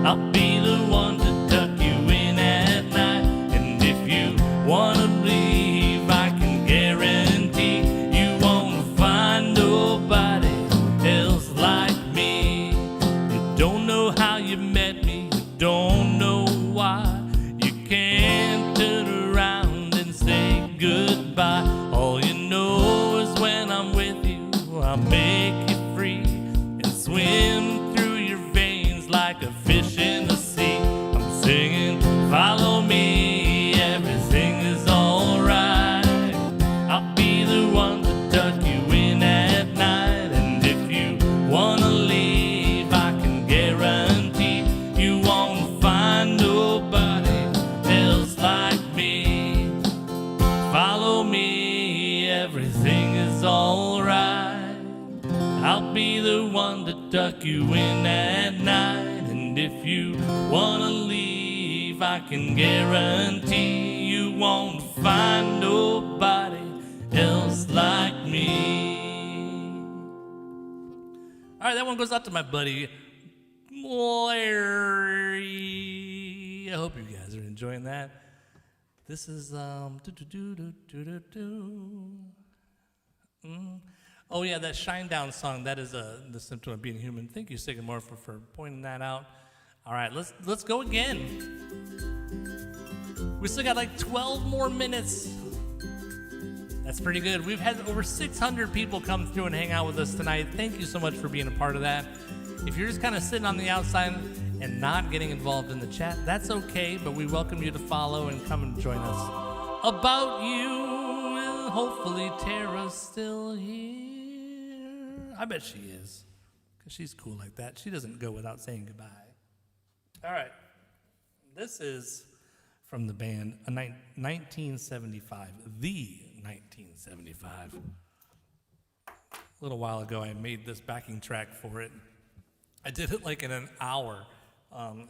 Speaker 1: I'll be the one to tuck you in at night, and if you wanna leave, I can guarantee you won't find nobody else like me. You don't know how you met me, you don't know why. You can't turn around and say goodbye. All you know is when I'm with you, I'll make you free and swim through your veins like a fish in the sea. I'm singing, follow me, everything is alright. I'll be the one to tuck you in at night, and if you wanna leave, I can guarantee you won't find nobody else like me. Follow me, everything is alright. I'll be the one to tuck you in at night, and if you wanna leave, I can guarantee you won't find nobody else like me. All right, that one goes out to my buddy Larry. I hope you guys are enjoying that. This is Oh yeah, that Shinedown song. That is the symptom of being human. Thank you, Sycamore, for pointing that out. All right, let's go again. We still got like 12 more minutes. That's pretty good. We've had over 600 people come through and hang out with us tonight. Thank you so much for being a part of that. If you're just kind of sitting on the outside and not getting involved in the chat, that's okay, but we welcome you to follow and come and join us. About you, and hopefully Tara's still here. I bet she is, because she's cool like that. She doesn't go without saying goodbye. All right. This is from the band 1975, the 1975. A little while ago, I made this backing track for it. I did it like in an hour.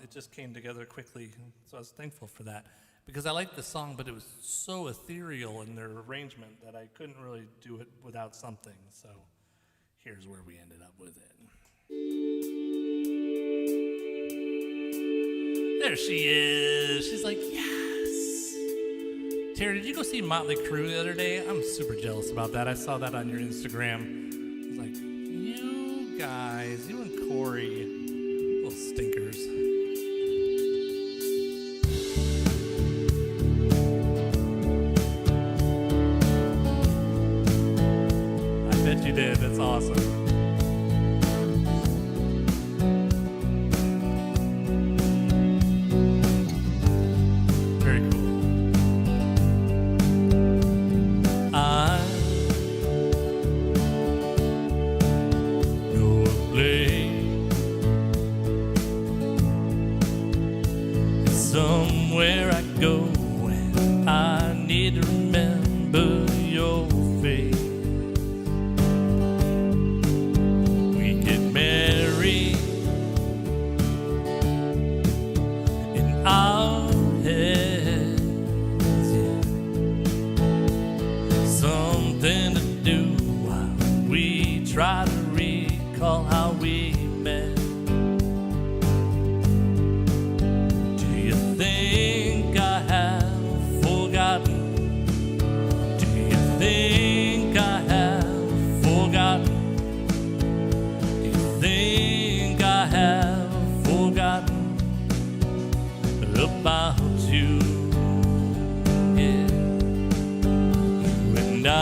Speaker 1: It just came together quickly, so I was thankful for that. Because I liked the song, but it was so ethereal in their arrangement that I couldn't really do it without something. So here's where we ended up with it. There she is. She's like, yes. Tara, did you go see Motley Crue the other day? I'm super jealous about that. I saw that on your Instagram. I was like, you guys, you and Corey, little stinkers. I bet you did. That's awesome. Somewhere I go when I need to remember your face. We get married in our heads, yeah. Something to do while we try to recall how we met. Think I have forgotten? Do you think I have forgotten? Do you think I have forgotten about you? Yeah, you and I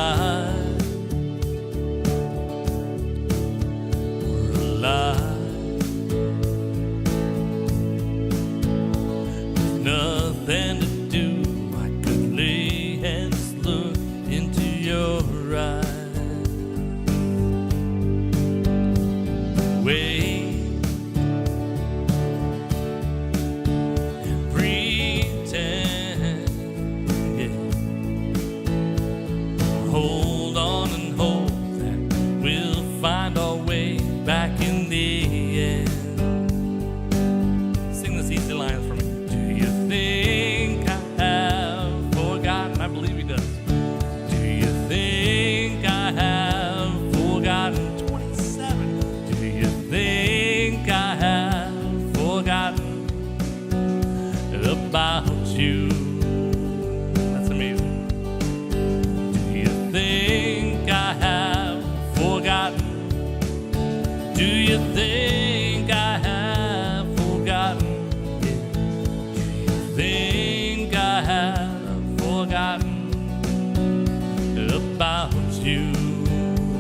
Speaker 1: Do you think I have forgotten? Do you think I have forgotten about you?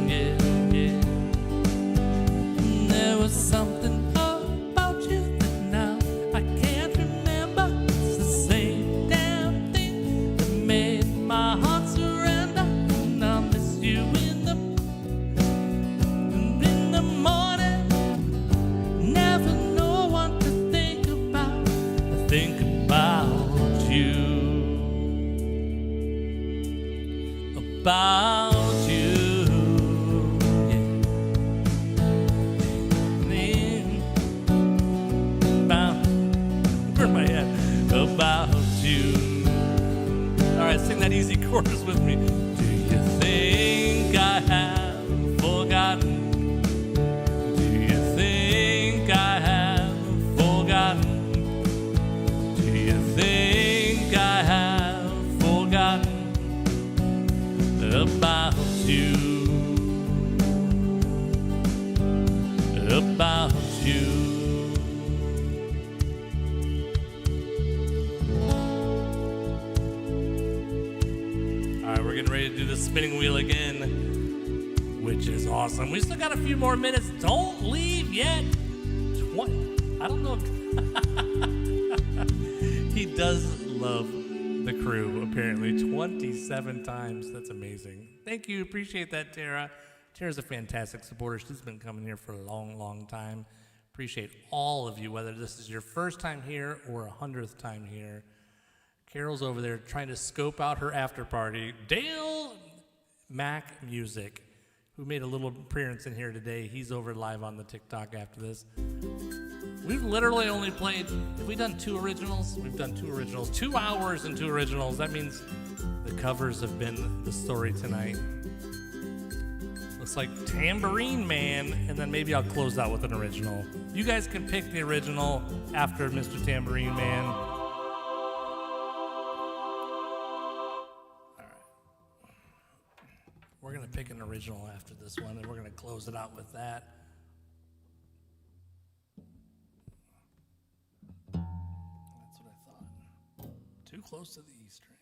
Speaker 1: Yeah, yeah. There was something about you that now I can't remember. It's the same damn thing that made my heart surrender. And I miss you in the morning. Never know what to think about. I think about you. About you. Yeah. Think about, where am I at? About you. All right, sing that easy chorus with me. Do you think I have forgotten? Do you think I have forgotten? Do you think I have forgotten about you? About you. All right, we're getting ready to do the spinning wheel again, which is awesome. We still got a few more minutes. Don't leave yet. I don't know if he does love the crew, apparently 27 times. That's amazing. Thank you. Appreciate that, Tara. Tara's a fantastic supporter. She's been coming here for a long, long time. Appreciate all of you, whether this is your first time here or 100th time here. Carol's over there trying to scope out her after party. Dale Mac Music, who made a little appearance in here today. He's over live on the TikTok after this. We've literally only played, have we done 2 originals? We've done 2 originals. 2 hours and 2 originals. That means the covers have been the story tonight. Looks like Tambourine Man, and then maybe I'll close out with an original. You guys can pick the original after Mr. Tambourine Man. All right. We're going to pick an original after this one, and we're going to close it out with that. Too close to the E string.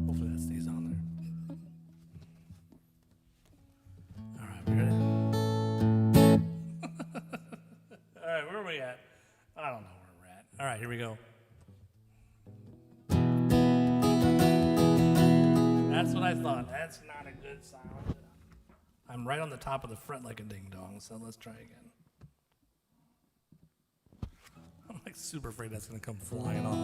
Speaker 1: Hopefully that stays on there. All right, we ready? All right, where are we at? I don't know where we're at. All right, here we go. That's what I thought. That's not a good sound. I'm right on the top of the fret like a ding dong, so let's try again. I'm like super afraid that's gonna come flying off.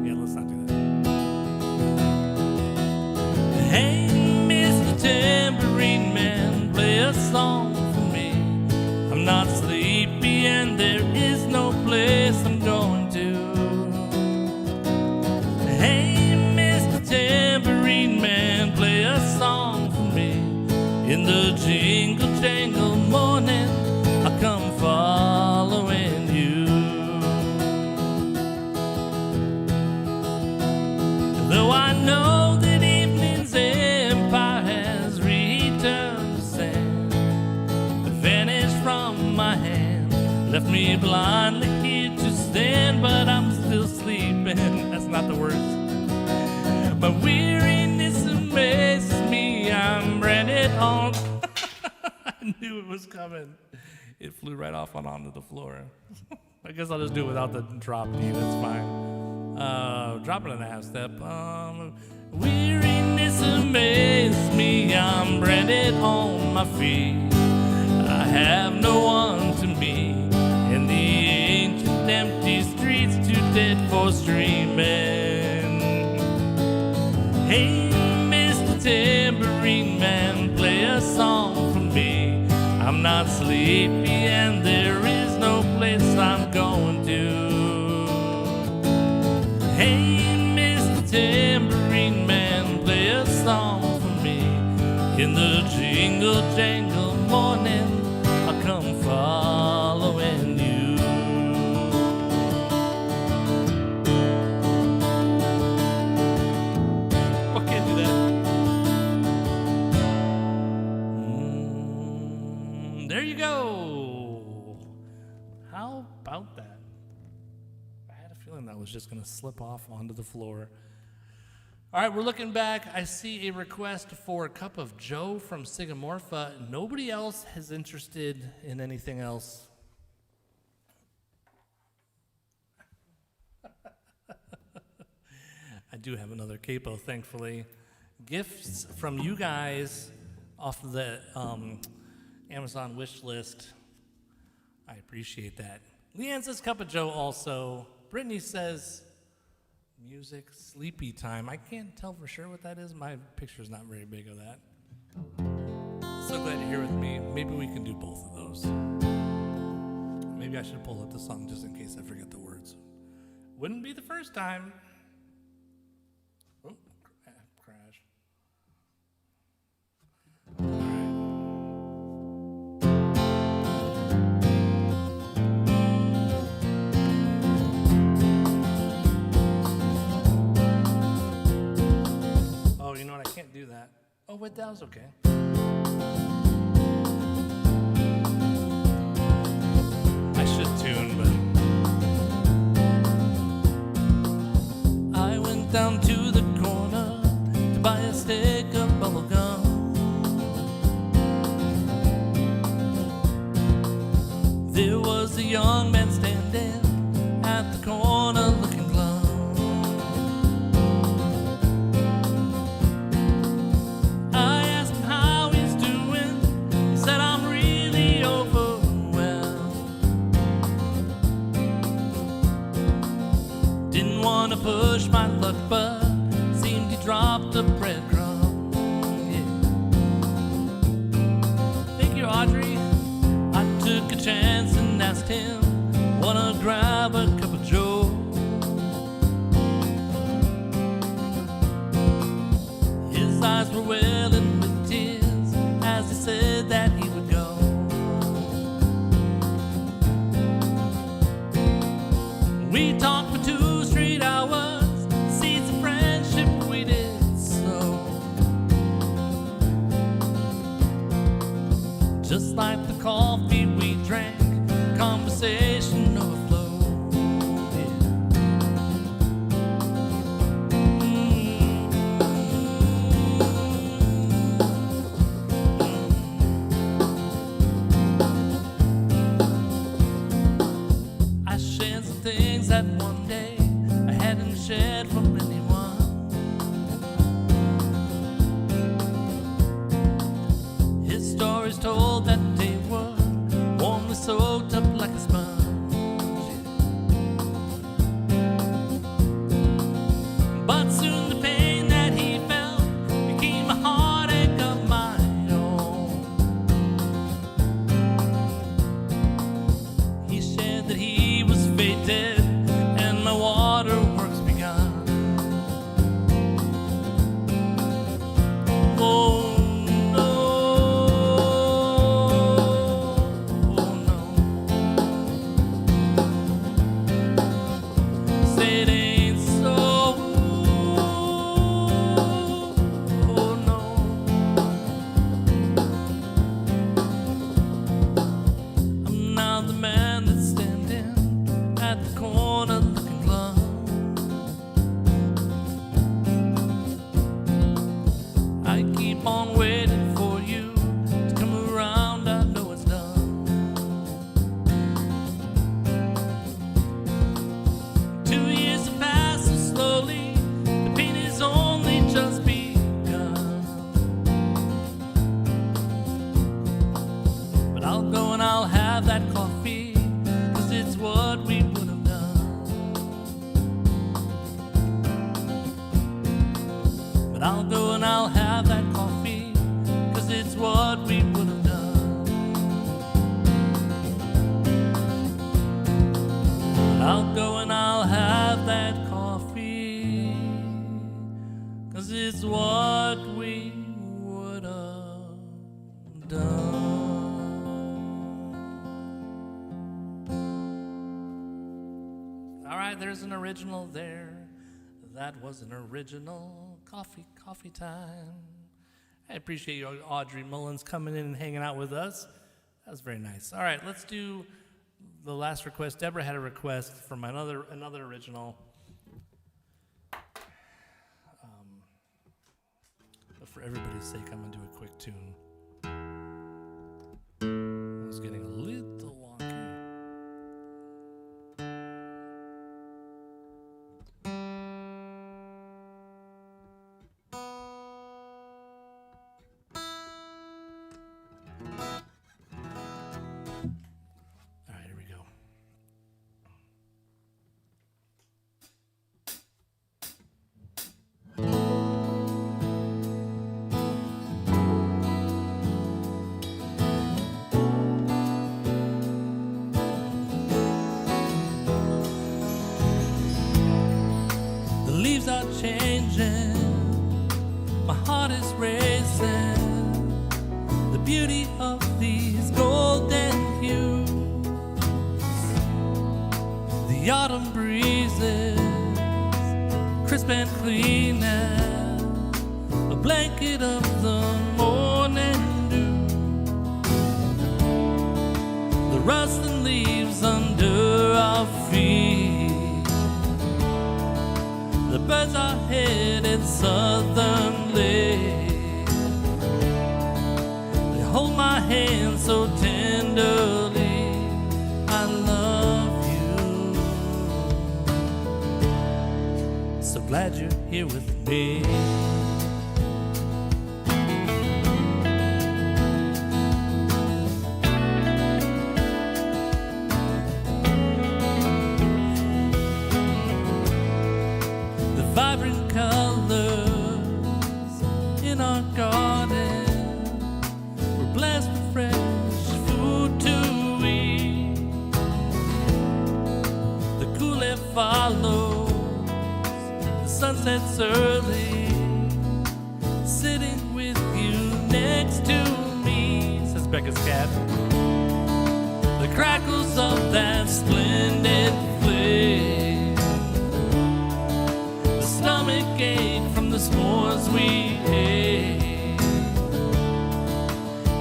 Speaker 1: Yeah, let's not do that. Hey, Mr. Tambourine Man, play a song for me. I'm not sleepy and there is no place I'm going to. Tambourine Man, play a song for me. In the jingle jangle morning, I'll come following you. Though I know that evening's empire has returned to sand, vanished from my hand, left me blindly here to stand, but I'm still sleeping. That's not the words. My weariness amazes me, I'm ready on. I knew it was coming. It flew right off onto the floor. I guess I'll just do it without the drop D, that's fine. Drop it in a half step. Weariness amazes me, I'm ready on my feet. I have no one to meet in the ancient empty streets, too dead for streaming. Hey, Mr. Tambourine Man, play a song for me. I'm not sleepy and there is no place I'm going to. Hey, Mr. Tambourine Man, play a song for me. In the jingle jangle morning, I'll come far. There you go. How about that? I had a feeling that was just going to slip off onto the floor. All right, we're looking back. I see a request for a cup of Joe from Sigamorpha. Nobody else is interested in anything else. I do have another capo, thankfully. Gifts from you guys off the Amazon wish list. I appreciate that. Leanne says cup of Joe also. Brittany says music, sleepy time. I can't tell for sure what that is. My picture's not very big of that. So glad you're here with me. Maybe we can do both of those. Maybe I should pull up the song just in case I forget the words. Wouldn't be the first time. Oh, crash. Oh, you know what? I can't do that. Oh, wait, that was okay. I should tune, but I went down to the corner to buy a stick of bubble gum. There was a young man standing at the corner looking glum. I asked him how he's doing. He said, I'm really overwhelmed. Didn't want to push my luck, but seemed he dropped a breadcrumb. Yeah. Thank you, Audrey. I took a chance and asked him, wanna grab a cup of Joe? His eyes were welling with tears as he said that he would go. We talked for 2 straight hours, seeds of friendship we did sow. Just like the coffee we drank, conversation overflowed. Yeah. I shared some things that one day I hadn't shared from anyone. His stories told that they were warmly soaked up like a sponge. But soon the pain that he felt became a heartache of my own. He said that he was fated and my waterworks begun. Oh no, oh no. Say it ain't so. Oh no. I'm now the man that's standing at the corner looking glum. I keep on waiting for you to come around. I know it's done. 2 years have passed so slowly. The pain is only just begun. But I'll go and I'll have that coffee, 'cause it's what we would have done. But I'll go and I'll have that coffee, 'cause it's what we would have done. I'll go and I'll have that coffee, 'cause it's what we would have done. All right, there's an original there. That was an original coffee time. I appreciate you, Audrey Mullins, coming in and hanging out with us. That was very nice. All right, let's do the last request. Deborah had a request from another original. But for everybody's sake, I'm gonna do a quick tune. I was getting a little wonky. All right, here we go. The leaves are changing, my heart is racing. The beauty of these golden hues, the autumn breezes, crisp and clean as a blanket of the morning dew. The rustling leaves under our feet, the birds are headed southernly. They hold my hand so tenderly. I love you. So glad you're here with me. Vibrant colors in our garden, we're blessed with fresh food to eat. The cool air follows, the sunset's early, sitting with you next to me, says Becca's cat. The crackles of that splendid flame, stomach ache from the s'mores we ate,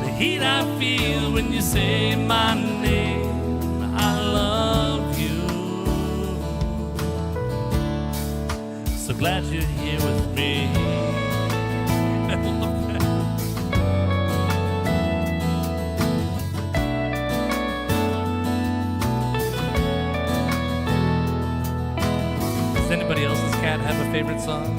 Speaker 1: the heat I feel when you say my name. I love you. So glad you're here with me. I love that. Does anybody else's cat have a favorite song?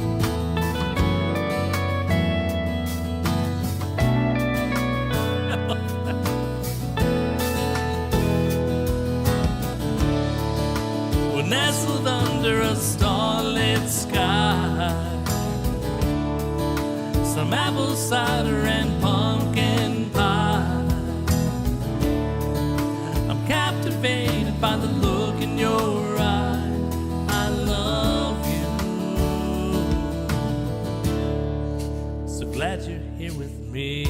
Speaker 1: We're nestled under a starlit sky, some apple cider and pumpkin pie. I'm captivated by the look in your eye. I love you. So glad you're here with me.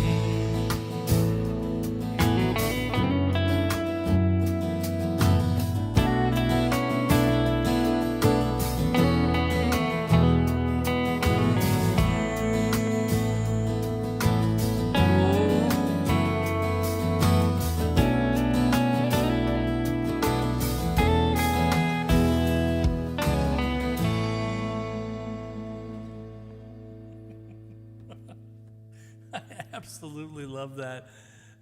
Speaker 1: I absolutely love that.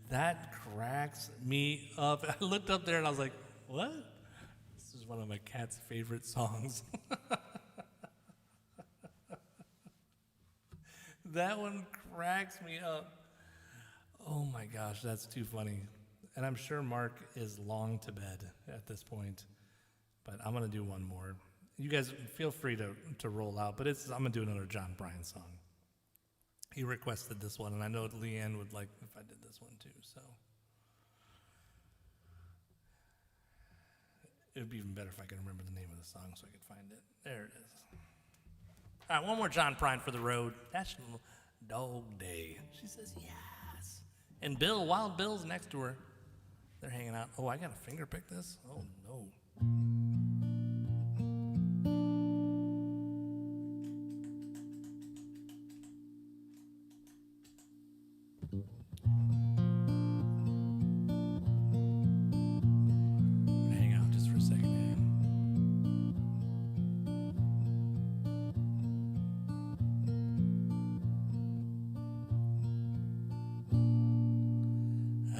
Speaker 1: That cracks me up. I looked up there and I was like, what? This is one of my cat's favorite songs. That one cracks me up. Oh my gosh, that's too funny. And I'm sure Mark is long to bed at this point. But I'm going to do one more. You guys feel free to roll out, but I'm going to do another John Bryan song. He requested this one, and I know Leanne would like if I did this one too, so. It would be even better if I could remember the name of the song so I could find it. There it is. All right, one more John Prine for the road. National Dog Day. She says yes. And Bill, Wild Bill's next to her. They're hanging out. Oh, I got to finger pick this? Oh, no.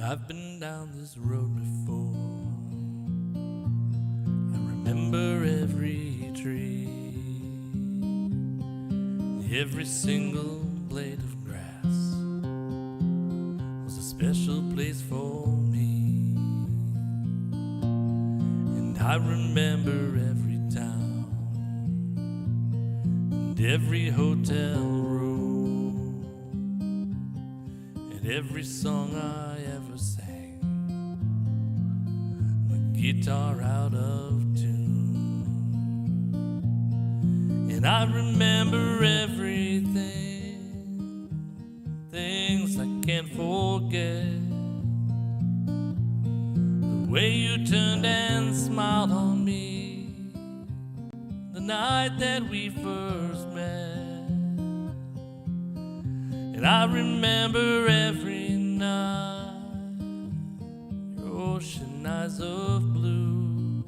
Speaker 1: I've been down this road before. I remember every tree, every single blade of grass was a special place for me. And I remember every town and every hotel room and every song I ever sang, my guitar out of tune. And I remember everything, things I can't forget. The way you turned and smiled on me the night that we first met. And I remember every night, your ocean eyes of blue.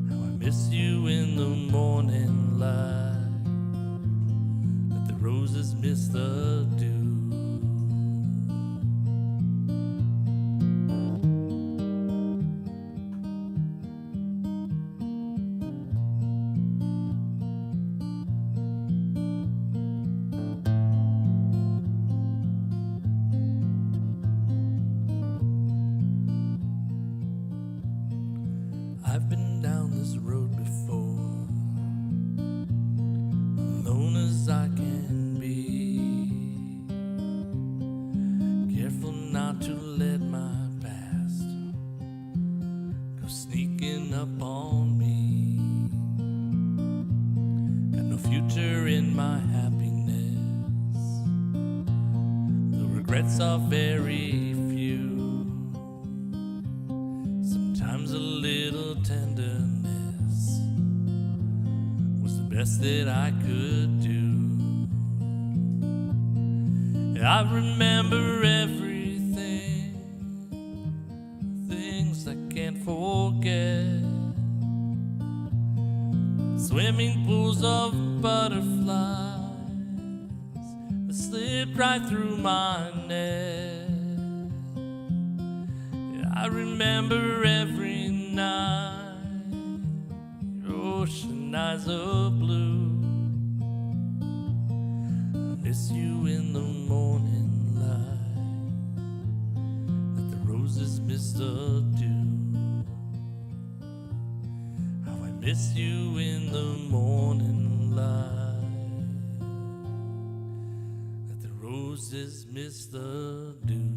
Speaker 1: How I miss you in the morning light, that the roses miss the dew. I've been down this road before, alone as I can be, careful not to let my past go sneaking up on me. Got no future in my happiness, the regrets are very few. Sometimes a little tenderness was the best that I could do. I remember everything, things I can't forget. Swimming pools of butterflies that slipped right through my net. I remember every night, your ocean eyes of blue. I miss you in the morning light, that the roses miss the dew. How I miss you in the morning light, that the roses miss the dew.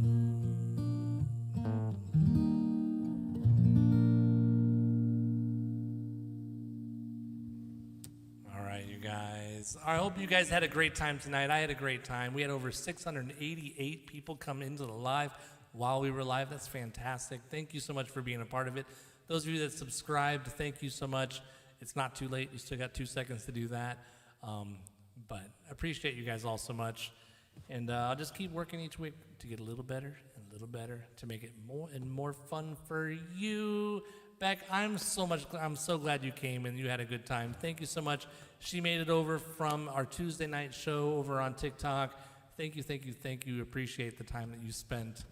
Speaker 1: I hope you guys had a great time tonight. I had a great time. We had over 688 people come into the live while we were live. That's fantastic. Thank you so much for being a part of it. Those of you that subscribed, thank you so much. It's not too late. You still got 2 seconds to do that. But I appreciate you guys all so much. And I'll just keep working each week to get a little better and a little better, to make it more and more fun for you. Beck, I'm so glad you came and you had a good time. Thank you so much. She made it over from our Tuesday night show over on TikTok. Thank you. Appreciate the time that you spent.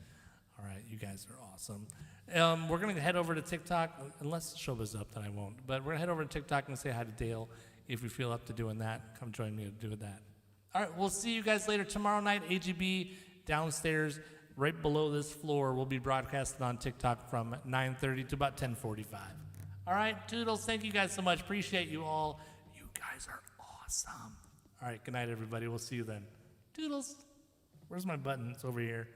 Speaker 1: All right, you guys are awesome. We're going to head over to TikTok, unless Shoba's up, then I won't. But we're going to head over to TikTok and say hi to Dale. If you feel up to doing that, come join me to do that. All right, we'll see you guys later tomorrow night, AGB downstairs. Right below this floor, we'll be broadcasting on TikTok from 9:30 to about 10:45. All right, toodles, thank you guys so much. Appreciate you all. You guys are awesome. All right, good night, everybody. We'll see you then. Toodles. Where's my button? It's over here.